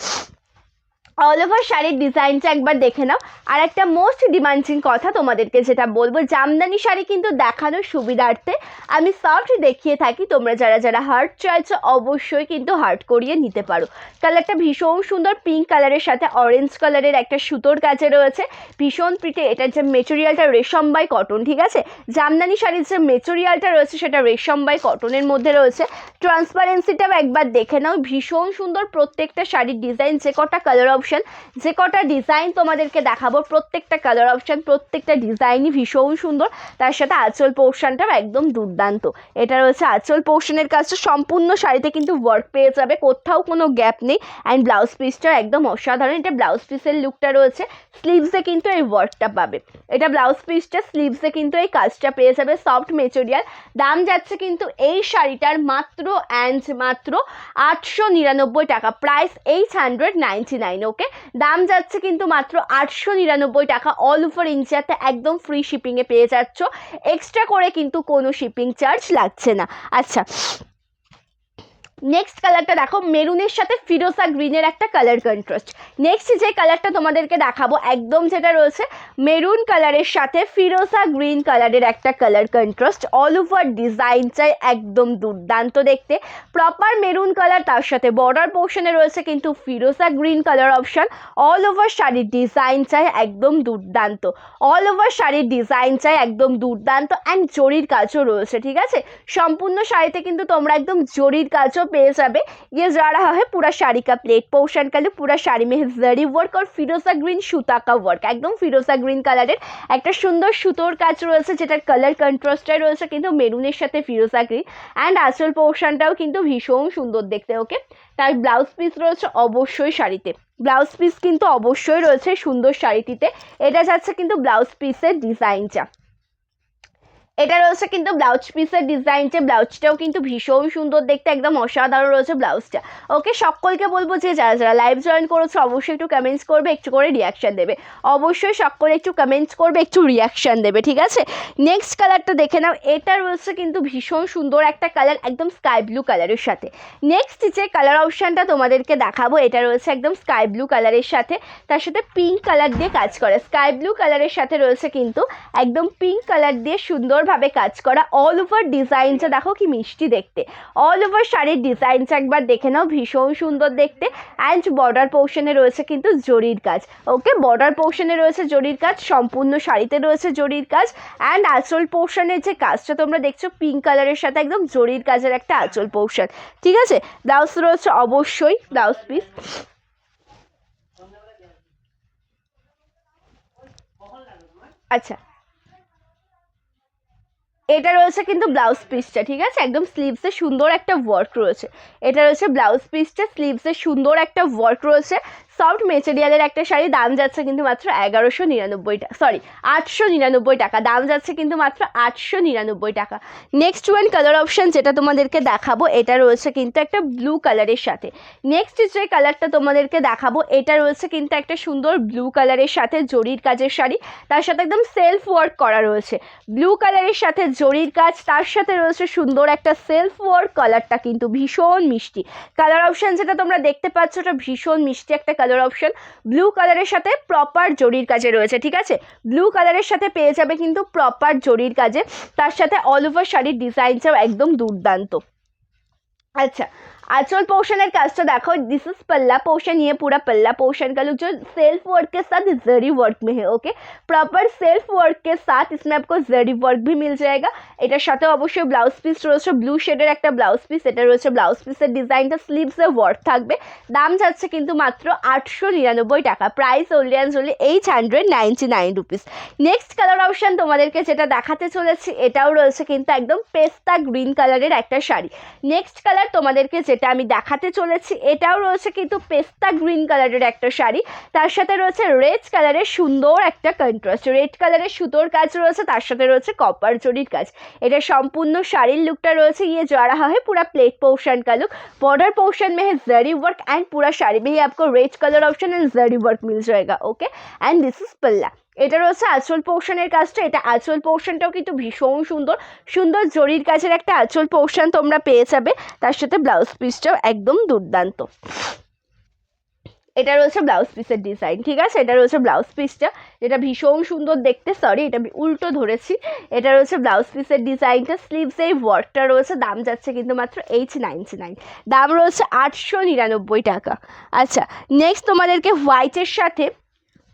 অল ওভার শাড়ির ডিজাইনটা একবার দেখে নাও। আর একটা মোস্ট ডিমান্ডিং কথা তোমাদেরকে যেটা বলবো, জামদানি শাড়ি কিন্তু দেখানোর সুবিধার্থে আমি সফট দেখিয়ে থাকি। তোমরা যারা যারা হার্ট চাইছো অবশ্যই কিন্তু হার্ট করিয়ে নিতে পারো। কালারটা ভীষণ সুন্দর, পিঙ্ক কালারের সাথে অরেঞ্জ কালারের একটা সুতোর কাজে রয়েছে, ভীষণ প্রিটি। এটার যে মেটেরিয়ালটা রেশম বাই কটন, ঠিক আছে, জামদানি শাড়ির যে মেটেরিয়ালটা রয়েছে সেটা রেশম বাই কটনের মধ্যে রয়েছে। ট্রান্সপারেন্সিটাও একবার দেখে নাও, ভীষণ সুন্দর। প্রত্যেকটা শাড়ির ডিজাইন, যে কটা কালার অপশন, যে কটা ডিজাইন তোমাদেরকে দেখাবো, প্রত্যেকটা কালার অপশন, প্রত্যেকটা ডিজাইনই ভীষণ সুন্দর। তার সাথে আঁচল পোর্শনটাও একদম দুর্দান্ত। এটা রয়েছে আঁচল পোর্শনের কাজটা, সম্পূর্ণ শাড়িতে কিন্তু ওয়ার্ক পেয়ে যাবে, কোথাও কোনো গ্যাপ নেই। অ্যান্ড ব্লাউজ পিসটা একদম অসাধারণ। এটা ব্লাউজ পিসের লুকটা রয়েছে, স্লিভসে কিন্তু এই ওয়ার্কটা পাবে। এটা ব্লাউজ পিসটা, স্লিভসে কিন্তু এই কাজটা পেয়ে যাবে, সফট মেটেরিয়াল। দাম যাচ্ছে কিন্তু এই শাড়িটার মাত্র 899 টাকা, প্রাইস 899। ওকে, ওকে, দাম যাচ্ছে কিন্তু মাত্র 899 টাকা। অল ওভার ইন্ডিয়াতে একদম ফ্রি শিপিংয়ে পেয়ে যাচ্ছ, এক্সট্রা করে কিন্তু কোনো শিপিং চার্জ লাগছে না। আচ্ছা, নেক্সট কালারটা দেখো, মেরুনের সাথে ফিরোজা গ্রিনের একটা কালার কন্ট্রাস্ট। নেক্সট যে কালারটা তোমাদেরকে দেখাবো একদম যেটা রয়েছে মেরুন কালারের সাথে ফিরোজা গ্রিন কালারের একটা colour contrast. All over design চাই একদম দুর্দান্ত দেখতে, প্রপার মেরুন কালার, তার সাথে বর্ডার পোর্শনে রয়েছে কিন্তু ফিরোজা green colour option. All over শাড়ির ডিজাইন চাই একদম দুর্দান্ত, অল ওভার শাড়ির ডিজাইন চাই একদম দুর্দান্ত অ্যান্ড জরির কাজও রয়েছে। ঠিক আছে, সম্পূর্ণ শাড়িতে কিন্তু তোমরা একদম জরির কাজও पेज जाबे। ये जा रहा है पूरा शाड़ी का प्लेट पोर्शन का लुक, पूरा शाड़ी में जरी वर्क और फिरोजा ग्रीन সুতা का वर्क, একদম ফিরোজা গ্রিন কালারের একটা সুন্দর সুতোর কাজ রয়েছে যেটার কালার কন্ট্রাস্টে রয়েছে কিন্তু মেরুনের সাথে ফিরোজা গ্রিন। অ্যান্ড আঁচল পোর্শনটাও কিন্তু ভীষণ সুন্দর দেখতে। ওকে, তার ব্লাউজ পিস রয়েছে অবশ্যই শাড়িতে, ব্লাউজ পিস কিন্তু অবশ্যই রয়েছে সুন্দর শাড়িটিতে। এটা যাচ্ছে কিন্তু ব্লাউজ পিসের ডিজাইনটা, এটা রয়েছে কিন্তু ব্লাউজ পিসের ডিজাইনটা, ব্লাউজটাও কিন্তু ভীষণ সুন্দর দেখতে, একদম অসাধারণ রয়েছে ব্লাউজটা। ওকে, সকলকে বলবো যে যারা যারা লাইভ জয়েন করেছো অবশ্যই একটু কমেন্টস করবে, একটু করে রিয়াকশান দেবে, অবশ্যই সকলে একটু কমেন্টস করবে, একটু রিয়াকশান দেবে। ঠিক আছে, নেক্সট কালারটা দেখে নাও, এটা রয়েছে কিন্তু ভীষণ সুন্দর একটা কালার একদম স্কাই ব্লু কালারের সাথে। নেক্সট যে কালার অপশানটা তোমাদেরকে দেখাবো এটা রয়েছে একদম স্কাই ব্লু কালারের সাথে, তার সাথে পিঙ্ক কালার দিয়ে কাজ করে। স্কাই ব্লু কালারের সাথে রয়েছে কিন্তু একদম পিঙ্ক কালার দিয়ে সুন্দর ভাবে কাজ করা। অল ওভার ডিজাইনটা দেখো কি মিষ্টি দেখতে, অল ওভার শাড়ির ডিজাইনটা একবার দেখে নাও, ভীষণ সুন্দর দেখতে। অ্যান্ড বর্ডার পোর্শনে রয়েছে কিন্তু জরির কাজ। ওকে, বর্ডার পোর্শনে রয়েছে জরির কাজ, সম্পূর্ণ শাড়িতে রয়েছে জরির কাজ। অ্যান্ড আঁচল পোর্শনের যে কাজটা তোমরা দেখছো পিঙ্ক কালারের সাথে একদম জরির কাজের একটা আঁচল পোর্শন। ঠিক আছে, ব্লাউজ রয়েছে অবশ্যই ব্লাউজ পিস। আচ্ছা, এটা রয়েছে কিন্তু ব্লাউজ পিসটা। ঠিক আছে, একদম স্লিভসে সুন্দর একটা ওয়ার্ক রয়েছে, এটা রয়েছে ব্লাউজ পিসটা, স্লিভসে সুন্দর একটা ওয়ার্ক রয়েছে। সফট মেটেরিয়ালের একটা শাড়ি, দাম যাচ্ছে কিন্তু মাত্র 1199 টাকা, সরি 899 টাকা, দাম যাচ্ছে কিন্তু মাত্র 899 টাকা। নেক্সট ওয়ান কালার অপশান যেটা তোমাদেরকে দেখাবো এটা রয়েছে কিন্তু একটা ব্লু কালারের সাথে। নেক্সট যে কালারটা তোমাদেরকে দেখাবো এটা রয়েছে কিন্তু একটা সুন্দর ব্লু কালারের সাথে জরির কাজের শাড়ি, তার সাথে একদম সেলফ ওয়ার্ক করা রয়েছে। ব্লু কালারের সাথে জরির কাজ, তার সাথে রয়েছে সুন্দর একটা সেলফ ওয়ার্ক, কালারটা কিন্তু ভীষণ মিষ্টি। কালার অপশান যেটা তোমরা দেখতে পাচ্ছ ওটা ভীষণ মিষ্টি একটা কালার অপশন, ব্লু কালারের সাথে প্রপার জরির কাজে রয়েছে। ঠিক আছে, ব্লু কালারের সাথে পেয়ে যাবে কিন্তু প্রপার জরির কাজে, তার সাথে অল ওভার শাড়ির ডিজাইনটাও একদম দুর্দান্ত। अच्छा, आंचल पोर्शन काजटा देखो, दिस इज पल्ला पोर्शन, ये पूरा पल्ला पोर्शन का लुक जो सेल्फ वर्क के साथ जरी वर्क में है। ओके, प्रॉपर सेल्फ वर्क के साथ इसमें आपको जरी वर्क भी मिल जाएगा। এটার সাথে অবশ্যই ব্লাউজ পিস রয়েছে ব্লু শেডের একটা ব্লাউজ পিস, এটা রয়েছে ব্লাউজ পিসের ডিজাইনটা, স্লিভসে ওয়ার্ক থাকবে। দাম যাচ্ছে কিন্তু মাত্র 899 টাকা, price only and only 899 rupees. Next colour option তোমাদেরকে যেটা দেখাতে চলেছি এটাও রয়েছে কিন্তু একদম পেস্তা গ্রিন কালারের একটা শাড়ি। নেক্সট কালার তোমাদেরকে যেটা আমি দেখাতে চলেছি এটাও রয়েছে কিন্তু পেস্তা গ্রিন কালারের একটা শাড়ি, তার সাথে রয়েছে রেড কালারের সুন্দর একটা কন্ট্রাস্ট, রেড কালারের সুতোর কাজ রয়েছে, তার সাথে রয়েছে কপার জরির কাজ। এটা সম্पूर्ण শাড়ির लुकটা রয়েছে, ये जा रहा है पूरा प्लेट पोर्शन का लुक, बॉर्डर पोर्शन में है जरी वर्क एंड पूरा শাড়ি में ही आपको red colour option and zari work मिल जाएगा। ओके, एंड दिस इज पल्ला। এটা রয়েছে আঁচল পোর্শনের কাজটা, এটা আঁচল পোর্শনটাও কিন্তু ভীষণ সুন্দর, সুন্দর জরির কাজের একটা আঁচল পোর্শন তোমরা পেয়ে যাবে, তার সাথে ব্লাউজ পিসটাও একদম দুর্দান্ত। এটা রয়েছে ব্লাউজ পিসের ডিজাইন। ঠিক আছে, এটা রয়েছে ব্লাউজ পিসটা যেটা ভীষণ সুন্দর দেখতে, সরি এটা আমি উল্টো ধরেছি, এটা রয়েছে ব্লাউজ পিসের ডিজাইনটা, স্লিভসে এই ওয়ার্কটা রয়েছে, দাম যাচ্ছে কিন্তু মাত্র 899, দাম রয়েছে 899 টাকা। আচ্ছা, নেক্সট তোমাদেরকে হোয়াইটের সাথে,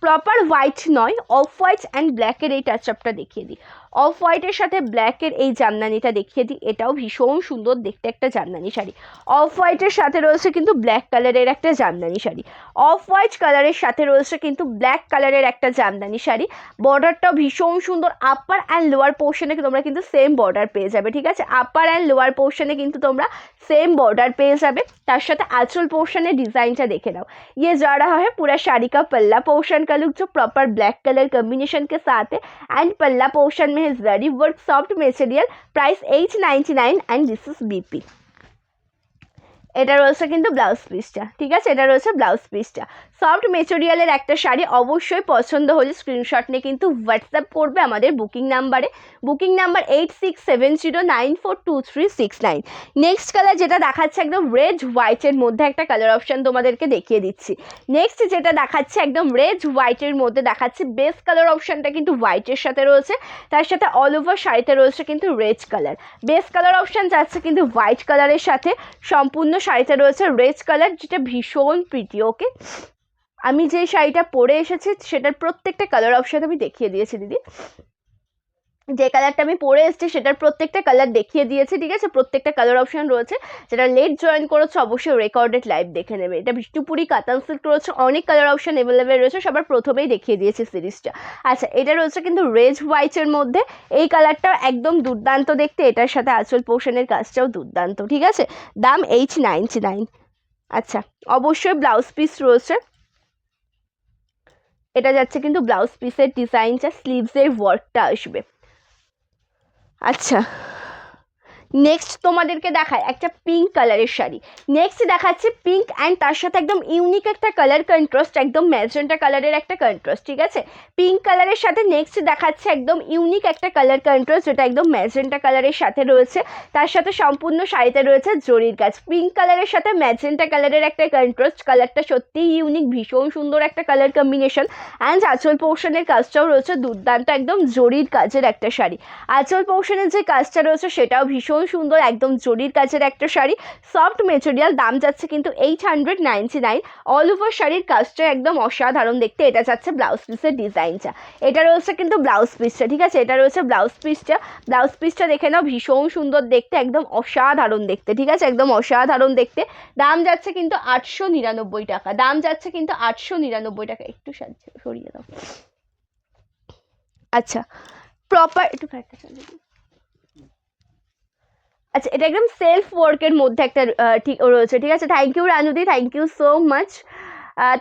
প্রপার হোয়াইট নয় অফ হোয়াইট অ্যান্ড ব্ল্যাকের এই টাচআপটা দেখিয়ে দিই, অফ হোয়াইটের সাথে ব্ল্যাকের এই জামদানিটা দেখিয়ে দিই, এটাও ভীষণ সুন্দর দেখতে একটা জামদানি শাড়ি। অফ হোয়াইটের সাথে রয়েছে কিন্তু ব্ল্যাক কালারের একটা জামদানি শাড়ি, অফ হোয়াইট কালারের সাথে রয়েছে কিন্তু ব্ল্যাক কালারের একটা জামদানি শাড়ি। বর্ডারটাও ভীষণ সুন্দর, আপার অ্যান্ড লোয়ার পোর্শনে তোমরা কিন্তু সেম বর্ডার পেয়ে যাবে। ঠিক আছে, আপার অ্যান্ড লোয়ার পোর্শনে কিন্তু তোমরা सेम बॉर्डर पेज जाबे, तार साथे आंचल पोर्शने डिजाइनटा देखे नाओ। ये जा रहा है पूरा शाड़ी का पल्ला पोर्शन का लुक जो प्रॉपर ब्लैक कलर कॉम्बिनेशन के साथ है एंड पल्ला पोर्शन में है zari work soft material, price 899 and this is BP. এটা রয়েছে কিন্তু ব্লাউজ পিসটা। ঠিক আছে, এটা রয়েছে ব্লাউজ পিসটা, সফট মেটেরিয়ালের একটা শাড়ি, অবশ্যই পছন্দ হলে স্ক্রিনশট নিয়ে কিন্তু হোয়াটসঅ্যাপ করবে আমাদের বুকিং নাম্বার 8670942369। নেক্সট কালার যেটা দেখাচ্ছে একদম রেড হোয়াইটের মধ্যে একটা কালার অপশন তোমাদেরকে দেখিয়ে দিচ্ছি। নেক্সট যেটা দেখাচ্ছে একদম রেড হোয়াইটের মধ্যে দেখাচ্ছে, বেস কালার অপশনটা কিন্তু হোয়াইটের সাথে রয়েছে, তার সাথে অল ওভার শাড়িতে রয়েছে কিন্তু red colour. Base colour option যাচ্ছে কিন্তু হোয়াইট কালারের সাথে, সম্পূর্ণ শাড়িতে রয়েছে রেড কালার, যেটা ভীষণ প্রিটি। ওকে, আমি যে শাড়িটা পরে এসেছি সেটার প্রত্যেকটা কালার অপশন আমি দেখিয়ে দিয়েছি দিদি। যে কালারটা আমি পরে এসেছি সেটার প্রত্যেকটা কালার দেখিয়ে দিয়েছি, ঠিক আছে। প্রত্যেকটা কালার অপশন রয়েছে। যেটা লেট জয়েন করেছে অবশ্যই রেকর্ডেড লাইভ দেখে নেবে। এটা বিষ্ণুপুরি কাতান সিল্ক রয়েছে, অনেক কালার অপশন অ্যাভেলেবেল রয়েছে, সবার প্রথমেই দেখিয়ে দিয়েছি সিরিজটা। আচ্ছা, এটা রয়েছে কিন্তু রেড হোয়াইটের মধ্যে, এই কালারটা একদম দুর্দান্ত দেখতে, এটার সাথে আঁচল পোর্শনের কাজটাও দুর্দান্ত, ঠিক আছে। দাম 899। আচ্ছা, অবশ্যই ব্লাউজ পিস রয়েছে, এটা যাচ্ছে কিন্তু ব্লাউজ পিসের ডিজাইনটা, স্লিভসের ওয়ার্কটা আসবে। আচ্ছা, নেক্সট তোমাদেরকে দেখায় একটা পিঙ্ক কালারের শাড়ি। নেক্সট দেখাচ্ছে পিঙ্ক অ্যান্ড তার সাথে একদম ইউনিক একটা কালার কন্ট্রাস্ট, একদম ম্যাজেন্টা কালারের একটা কন্ট্রাস্ট, ঠিক আছে। পিঙ্ক কালারের সাথে নেক্সট দেখাচ্ছে একদম ইউনিক একটা কালার কন্ট্রাস্ট, যেটা একদম ম্যাজেন্টা কালারের সাথে রয়েছে, তার সাথে সম্পূর্ণ শাড়িতে রয়েছে জরির কাজ। পিঙ্ক কালারের সাথে ম্যাজেন্টা কালারের একটা কন্ট্রাস্ট, কালারটা সত্যিই ইউনিক, ভীষণ সুন্দর একটা কালার কম্বিনেশন। অ্যান্ড আঁচল পোর্শনের কাজটাও রয়েছে দুর্দান্ত, একদম জরির কাজের একটা শাড়ি। আঁচল পোর্শনের যে কাজটা রয়েছে সেটাও ভীষণ সুন্দর, একদম জরির কাজের একটা শাড়ি, সফট মেটেরিয়াল। দাম যাচ্ছে কিন্তু 899। অল ওভার শাড়ির কাজটা একদম অসাধারণ দেখতে। এটা যাচ্ছে ব্লাউজ পিসের ডিজাইনটা, এটা রয়েছে কিন্তু ব্লাউজ পিসটা, ঠিক আছে। এটা রয়েছে ব্লাউজ পিসটা, ব্লাউজ পিসটা দেখে নাও, ভীষণ সুন্দর দেখতে, একদম অসাধারণ দেখতে, ঠিক আছে, একদম অসাধারণ দেখতে। দাম যাচ্ছে কিন্তু 899 টাকা, দাম যাচ্ছে কিন্তু 899 টাকা। একটু সরিয়ে দাও। আচ্ছা, প্রপার একটু ফ্যাটটা চালিয়ে দিই। আচ্ছা, এটা একদম সেলফ ওয়ার্কের মধ্যে একটা ঠিক রয়েছে, ঠিক আছে। থ্যাংক ইউ রানুদি, thank you so much.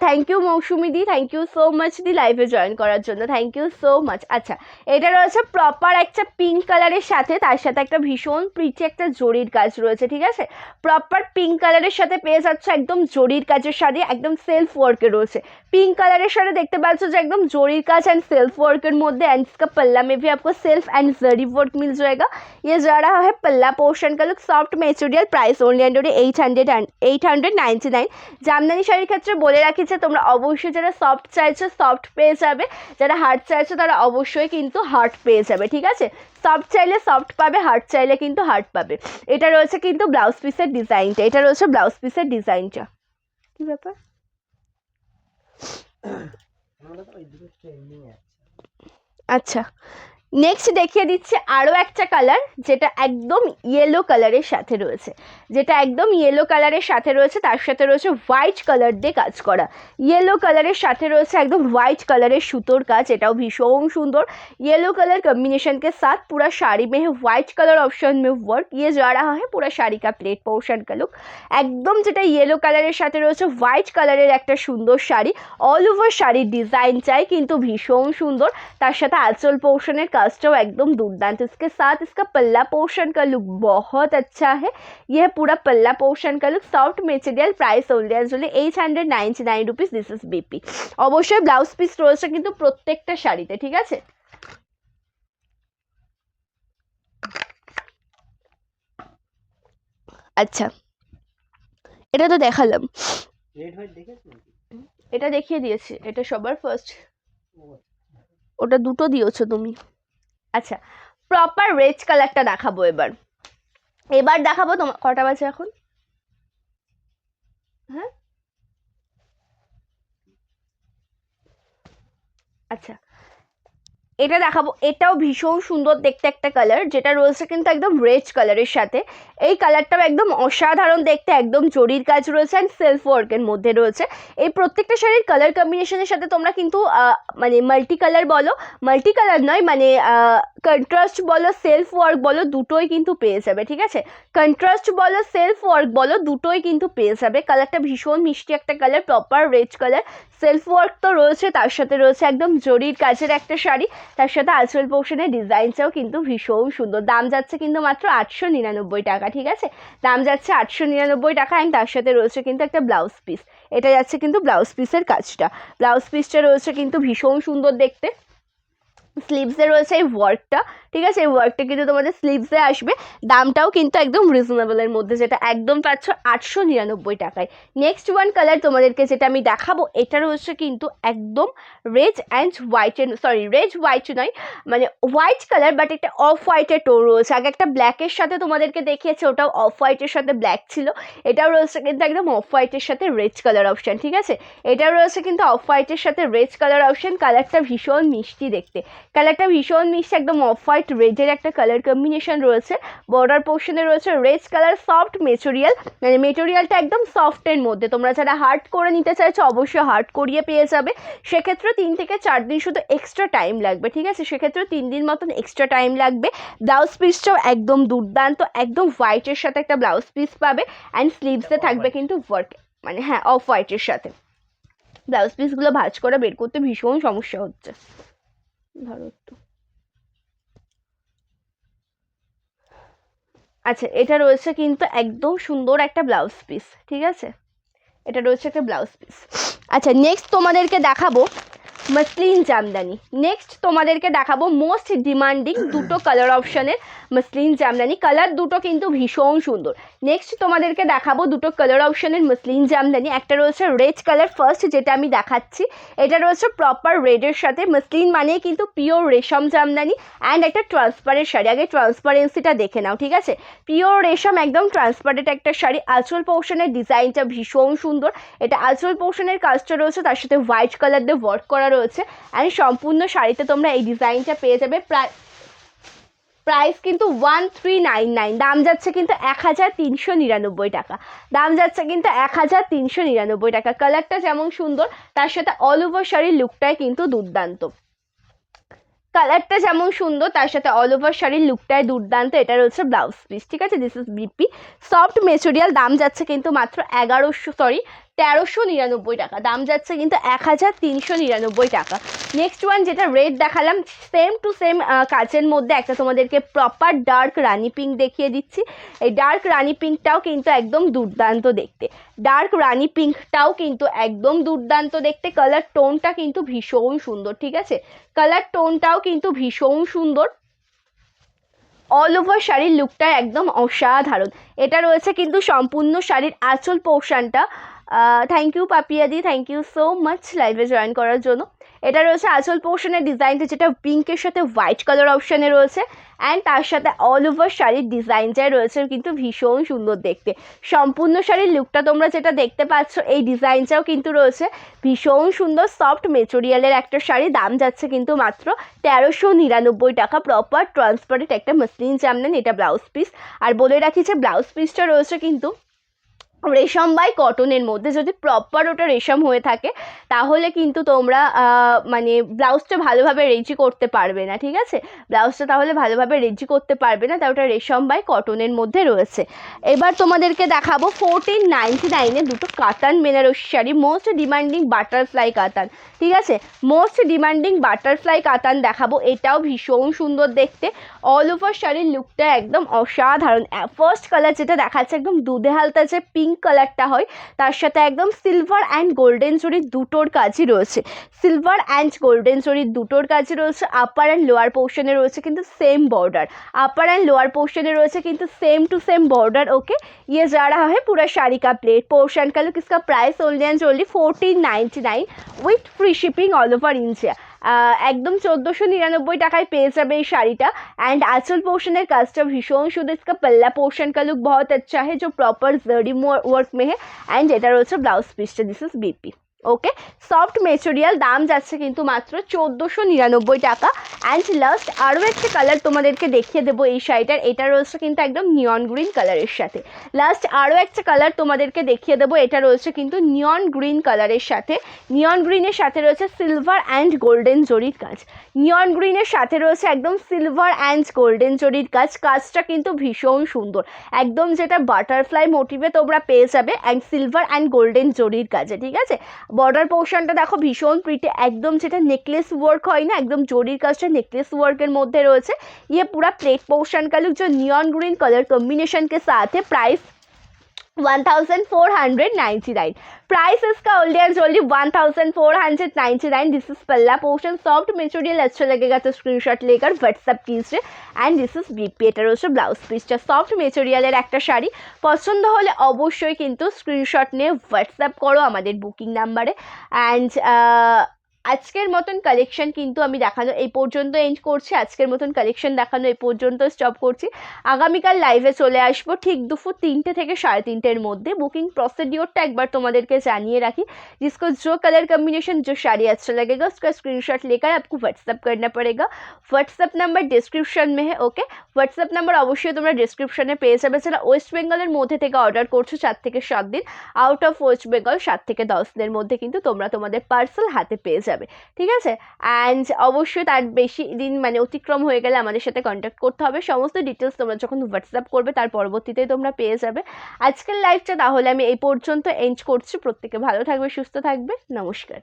Thank you Mousumi di, thank you so much di লাইভে জয়েন করার জন্য, থ্যাংক ইউ সো মাচ। আচ্ছা, এটা রয়েছে প্রপার একটা পিঙ্ক কালারের সাথে, তার সাথে একটা ভীষণ প্রিটি একটা জরির কাজ রয়েছে, ঠিক আছে। প্রপার পিঙ্ক কালারের সাথে পেয়ে যাচ্ছে একদম জরির কাজের শাড়ি, একদম সেলফ ওয়ার্কে রয়েছে। पिंक कलर साथ देखते पाচ্ছ जो एकदम जोरी काज and self work Madhya and इसका पल्ला में भी आपको सेल्फ एंड जरी वर्क मिल जाएगा। ये जा रहा है पल्ला पोर्शन का look soft material price only under 899। Jamdani শাড়ির ক্ষেত্রে বলে রাখি যে তোমরা অবশ্যই যারা সফট চাইছো সফট পেয়ে যাবে, যারা হার্ড চাইছো তারা অবশ্যই কিন্তু হার্ড পেয়ে যাবে, ঠিক আছে। সফট চাইলে সফট পাবে, হার্ড চাইলে কিন্তু হার্ড পাবে। এটা রয়েছে কিন্তু ব্লাউজ পিসের ডিজাইনটা, এটা রয়েছে ব্লাউজ পিসের ডিজাইনটা। কি ব্যাপার? আচ্ছা, নেক্সট দেখিয়ে দিচ্ছি আরও একটা কালার যেটা একদম ইয়েলো কালারের সাথে রয়েছে, যেটা একদম ইয়েলো কালারের সাথে রয়েছে, তার সাথে রয়েছে হোয়াইট কালার দিয়ে কাজ করা। ইয়েলো কালারের সাথে রয়েছে একদম হোয়াইट कलर সুতোর কাজ, এটাও ভীষণ সুন্দর। येलो कलर कॉम्बिनेशन के साथ पूरा साड़ी में है व्हाइट कलर ऑप्शन में वर्क, ये जा रहा है पूरा শাড়ি का प्लेट पोर्शन का लुक। একদম যেটা ইয়েলো কালারের সাথে রয়েছে হোয়াইট কালারের একটা সুন্দর শাড়ি, অল ওভার শাড়ির ডিজাইন চাই কিন্তু ভীষণ সুন্দর, তার সাথে আঁচল পোর্শনের कास्टो एकदम दुर्दांत। इसके साथ इसका पल्ला पोर्शन का लुक बहुत अच्छा है, यह पूरा पल्ला पोर्शन का look soft material price only 899 rupees. This is BP. অবশ্যই ব্লাউজ পিস রয়েছে কিন্তু প্রত্যেকটা শাড়িতে, ঠিক আছে। আচ্ছা, এটা তো দেখালাম, এটা দেখিয়ে দিয়েছি, এটা সবার ফার্স্ট, ওটা দুটো দিয়েছো তুমি। আচ্ছা, প্রপার রেড কালারটা দেখাবো এবার, এবার দেখাবো তোমার কটা বাজে এখন, হ্যাঁ আচ্ছা এটা দেখাবো, এটাও ভীষণ সুন্দর দেখতে একটা কালার, যেটা রয়েছে কিন্তু একদম রেড কালারের সাথে। এই কালারটাও একদম অসাধারণ দেখতে, একদম জরির কাজ রয়েছে অ্যান্ড সেলফ ওয়ার্কের মধ্যে রয়েছে। এই প্রত্যেকটা শাড়ির কালার কম্বিনেশনের সাথে তোমরা কিন্তু মানে মাল্টি কালার বলো, মাল্টি কালার নয় মানে কন্ট্রাস্ট বলো, সেলফ ওয়ার্ক বলো, দুটোই কিন্তু পেয়ে যাবে, ঠিক আছে। কন্ট্রাস্ট বলো, সেলফ ওয়ার্ক বলো, দুটোই কিন্তু পেয়ে যাবে। কালারটা ভীষণ মিষ্টি একটা colour, proper red colour, self work তো রয়েছে, তার সাথে রয়েছে একদম জরির কাজের একটা শাড়ি, তার সাথে আঁচল পোর্শনের ডিজাইনটাও কিন্তু ভীষণ সুন্দর। দাম যাচ্ছে কিন্তু মাত্র 899 টাকা, ঠিক আছে, দাম যাচ্ছে 899 টাকা। অ্যান্ড তার সাথে রয়েছে কিন্তু একটা ব্লাউজ পিস, এটা যাচ্ছে কিন্তু ব্লাউজ পিসের কাজটা। ব্লাউজ পিসটা রয়েছে কিন্তু ভীষণ সুন্দর দেখতে। স্লিভসে রয়েছে এই ওয়ার্কটা, ঠিক আছে, এই ওয়ার্কটা কিন্তু তোমাদের স্লিভসে আসবে। দামটাও কিন্তু একদম রিজনেবলের মধ্যে, যেটা একদম পাচ্ছ 899 টাকায়। নেক্সট ওয়ান কালার তোমাদেরকে যেটা আমি দেখাবো, এটা রয়েছে কিন্তু একদম রেড অ্যান্ড হোয়াইটের, সরি রেড হোয়াইট নয়, মানে হোয়াইট কালার বাট একটা অফ হোয়াইটের টোন রয়েছে। আগে একটা ব্ল্যাকের সাথে তোমাদেরকে দেখিয়েছে, ওটাও অফ হোয়াইটের সাথে ব্ল্যাক ছিল, এটাও রয়েছে কিন্তু একদম অফ হোয়াইটের সাথে রেড কালার অপশান, ঠিক আছে, এটাও রয়েছে কিন্তু অফ হোয়াইটের সাথে রেড কালার অপশান। কালারটা ভীষণ মিষ্টি দেখতে, কালারটা ভীষণ মিষ্টি, একদম অফ হোয়াইট রেডের একটা কালার কম্বিনেশন রয়েছে। বর্ডার পোর্শনে রয়েছে রেড কালার, সফট মেটেরিয়াল, মানে মেটেরিয়ালটা একদম সফটের মধ্যে। তোমরা যারা হার্ড করে নিতে চাইছো অবশ্যই হার্ড করিয়ে পেয়ে যাবে, সেক্ষেত্রে 3 থেকে 4 দিন শুধু এক্সট্রা টাইম লাগবে, ঠিক আছে, সেক্ষেত্রে 3 দিন মতন এক্সট্রা টাইম লাগবে। ব্লাউজ পিসটাও একদম দুর্দান্ত, একদম হোয়াইটের সাথে একটা ব্লাউজ পিস পাবে। অ্যান্ড স্লিভসে থাকবে কিন্তু ওয়ার্ক, মানে হ্যাঁ অফ হোয়াইটের সাথে। ব্লাউজ পিসগুলো ভাঁজ করে বের করতে ভীষণ সমস্যা হচ্ছে, ধরো একটু। আচ্ছা, এটা রয়েছে কিন্তু একদম সুন্দর একটা ব্লাউজ পিস, ঠিক আছে, এটা রয়েছে একটা ব্লাউজ পিস। আচ্ছা, নেক্সট তোমাদেরকে দেখাবো মসলিন জামদানি। নেক্সট তোমাদেরকে দেখাবো মোস্ট ডিমান্ডিং দুটো কালার অপশানের মসলিন জামদানি। কালার দুটো কিন্তু ভীষণ সুন্দর। নেক্সট তোমাদেরকে দেখাবো দুটো কালার অপশানের মসলিন জামদানি। একটা রয়েছে রেড কালার, ফার্স্ট যেটা আমি দেখাচ্ছি, এটা রয়েছে প্রপার রেডের সাথে। মসলিন মানে কিন্তু পিওর রেশম জামদানি অ্যান্ড একটা ট্রান্সপারেন্ট শাড়ি। আগে ট্রান্সপারেন্সিটা দেখে নাও, ঠিক আছে, পিওর রেশম একদম ট্রান্সপারেন্ট একটা শাড়ি। আঁচল পোর্শনের ডিজাইনটা ভীষণ সুন্দর, এটা আঁচল পোর্শনের কাজটা রয়েছে, তার সাথে হোয়াইট কালার দিয়ে ওয়ার্ক করা রয়েছে। অ্যান্ড সম্পূর্ণ শাড়িতে তোমরা এই ডিজাইনটা পেয়ে যাবে। প্রাইস কিন্তু 1399, দাম যাচ্ছে কিন্তু 1399 টাকা, দাম যাচ্ছে কিন্তু 1399 টাকা। কালারটা যেমন সুন্দর, তার সাথে অল ওভার শাড়ির লুকটাই কিন্তু দুর্দান্ত। কালারটা যেমন সুন্দর, তার সাথে অল ওভার শাড়ির লুকটাই দুর্দান্ত। এটা রয়েছে ব্লাউজ পিস, ঠিক আছে, this is BP soft material. দাম যাচ্ছে কিন্তু মাত্র 1399 টাকা, দাম যাচ্ছে কিন্তু 1399 টাকা। নেক্সট ওয়ান যেটা রেড দেখালাম, সেম টু সেম কাচের মধ্যে একটা তোমাদেরকে প্রপার ডার্ক রানি পিঙ্ক দেখিয়ে দিচ্ছি। এই ডার্ক রানি পিঙ্কটাও কিন্তু একদম দুর্দান্ত দেখতে, ডার্ক রানি পিঙ্কটাও কিন্তু একদম দুর্দান্ত দেখতে। কালার টোনটা কিন্তু ভীষণ সুন্দর, ঠিক আছে, কালার টোনটাও কিন্তু ভীষণ সুন্দর। অল ওভার শাড়ির লুকটা একদম অসাধারণ। এটা রয়েছে কিন্তু সম্পূর্ণ শাড়ির আঁচল পোর্শনটা। থ্যাংক ইউ পাপিয়াদি, থ্যাংক ইউ সো মাচ লাইভে জয়েন করার জন্য। এটা রয়েছে আঁচল পোর্শনের ডিজাইনটা, যেটা পিঙ্কের সাথে হোয়াইট কালার অপশানে রয়েছে। অ্যান্ড তার সাথে অল ওভার শাড়ির ডিজাইনটাই রয়েছে কিন্তু ভীষণ সুন্দর দেখতে। সম্পূর্ণ শাড়ির লুকটা তোমরা যেটা দেখতে পাচ্ছ, এই ডিজাইনটাও কিন্তু রয়েছে ভীষণ সুন্দর। সফট মেটেরিয়ালের একটা শাড়ি, দাম যাচ্ছে কিন্তু মাত্র 1399 টাকা। প্রপার ট্রান্সপারেন্ট একটা মসলিন জামদানি, এটা ব্লাউজ পিস। আর বলে রাখি যে ব্লাউজ পিসটা রয়েছে কিন্তু রেশম বাই কটনের মধ্যে। যদি প্রপার ওটা রেশম হয়ে থাকে তাহলে কিন্তু তোমরা মানে ব্লাউজটা ভালোভাবে রেজি করতে পারবে না, ঠিক আছে, ব্লাউজটা তাহলে ভালোভাবে রেজি করতে পারবে না, তাই ওটা রেশম বাই কটনের মধ্যে রয়েছে। এবার তোমাদেরকে দেখাবো 1499-এ দুটো katan Banarasi sari, most demanding butterfly katan, ঠিক আছে, মোস্ট ডিমান্ডিং বাটারফ্লাই কাতান দেখাবো। এটাও ভীষণ সুন্দর দেখতে, অল ওভার শাড়ির লুকটা একদম অসাধারণ। ফার্স্ট কালার যেটা দেখাচ্ছে একদম দুধে হালতা যে পিঙ্ক কালারটা হয়, তার সাথে একদম সিলভার অ্যান্ড গোল্ডেন জরির দুটোর কাজই রয়েছে, সিলভার অ্যান্ড গোল্ডেন জরির দুটোর কাজই রয়েছে। আপার অ্যান্ড লোয়ার পোর্শনে রয়েছে কিন্তু same border, upper and lower portion रही है किंतु same to same border. Okay, ये जा रहा है पूरा शाड़ी का प्लेट पोर्शन का लुक। इसका price only and only 1499 with free shipping all over India. একদম 1499 টাকায় পেয়ে যাবে এই শাড়িটা। एंड आंचल पोर्शन काजटा भीषण सुंदर। इसका पल्ला पोर्शन का लुक बहुत अच्छा है जो प्रॉपर जरी वर्क में है। एंड এটা রয়েছে ব্লাউজ পিসটা, this is BP. Okay, soft material दाम जाच्छे किन्तु मात्र 1499 टाका। एंड लास्ट आरो एक कलर तुम्हादेरके देखिए देबो এই শাড়িটার। এটা রয়েছে কিন্তু একদম নিয়ন গ্রিন কালারের সাথে। লাস্ট আরও একটা কালার তোমাদেরকে দেখিয়ে দেবো, এটা রয়েছে কিন্তু নিয়ন গ্রিন কালারের সাথে। নিয়ন গ্রিনের সাথে রয়েছে সিলভার অ্যান্ড গোল্ডেন জরির কাজ। নিয়ন গ্রিনের সাথে রয়েছে একদম সিলভার অ্যান্ড গোল্ডেন জরির কাজ। কাজটা কিন্তু ভীষণ সুন্দর, একদম যেটা বাটারফ্লাই মোটিভে তোমরা পেয়ে যাবে। অ্যান্ড সিলভার অ্যান্ড গোল্ডেন জরির কাজে, ঠিক আছে। বর্ডার পোর্শনটা দেখো ভীষণ প্রিটি, একদম যেটা নেকলেস ওয়ার্ক হয় না, একদম জরির কাজটা नेकलेस वर्क এর মধ্যে রয়েছে। ये पूरा प्लेट पोर्शन का लुक जो नियॉन ग्रीन कलर कॉम्बिनेशन के साथ है। प्राइस 1499। प्राइस इसका ओनली 1499। दिस इज पल्ला पोर्शन, सॉफ्ट मटेरियल अच्छा लगेगा तो स्क्रीनशॉट लेकर व्हाट्सएप कीजिए। एंड दिस इज बीपी, এটার হচ্ছে ব্লাউজ পিসটা। সফট মেটেরিয়ালের একটা শাড়ি, পছন্দ হলে অবশ্যই কিন্তু স্ক্রিনশট নিয়ে হোয়াটসঅ্যাপ করো আমাদের বুকিং নাম্বারে। অ্যান্ড আজকের মতন কালেকশন কিন্তু আমি দেখানো এই পর্যন্ত এন্ড করছি। আজকের মতন কালেকশন দেখানো এই পর্যন্ত স্টপ করছি। আগামীকাল লাইভে চলে আসবো ঠিক দুপুর 3টে থেকে 3:30 মধ্যে। বুকিং প্রসিডিওরটা একবার তোমাদেরকে জানিয়ে রাখি, जिसको जो कलर कम्बिनेशन जो साड़ी अच्छा लगेगा उसका स्क्रीनशॉट लेकर आपको व्हाट्सअप करना पड़ेगा। व्हाट्सअप नंबर डिस्क्रिप्शन में है। ओके, व्हाट्सअप नंबर অবশ্যই তোমরা ডিসক্রিপশনে পেয়ে যাবে। যারা ওয়েস্ট বেঙ্গলের মধ্যে থেকে অর্ডার করছো 4 থেকে 7 দিন, আউট অফ ওয়েস্ট বেঙ্গল 7 থেকে 10 দিনের মধ্যে কিন্তু তোমরা তোমাদের পার্সেল হাতে পেয়ে যাবে। ঠিক আছে, অ্যান্ড অবশ্যই তার বেশি দিন মানে অতিক্রম হয়ে গেলে আমাদের সাথে কন্ট্যাক্ট করতে হবে। সমস্ত ডিটেলস তোমরা যখন হোয়াটসঅ্যাপ করবে তার পরবর্তীতে তোমরা পেয়ে যাবে। আজকের লাইভটা তাহলে আমি এই পর্যন্ত এন্ড করছি। প্রত্যেকে ভালো থাকবে, সুস্থ থাকবে, নমস্কার।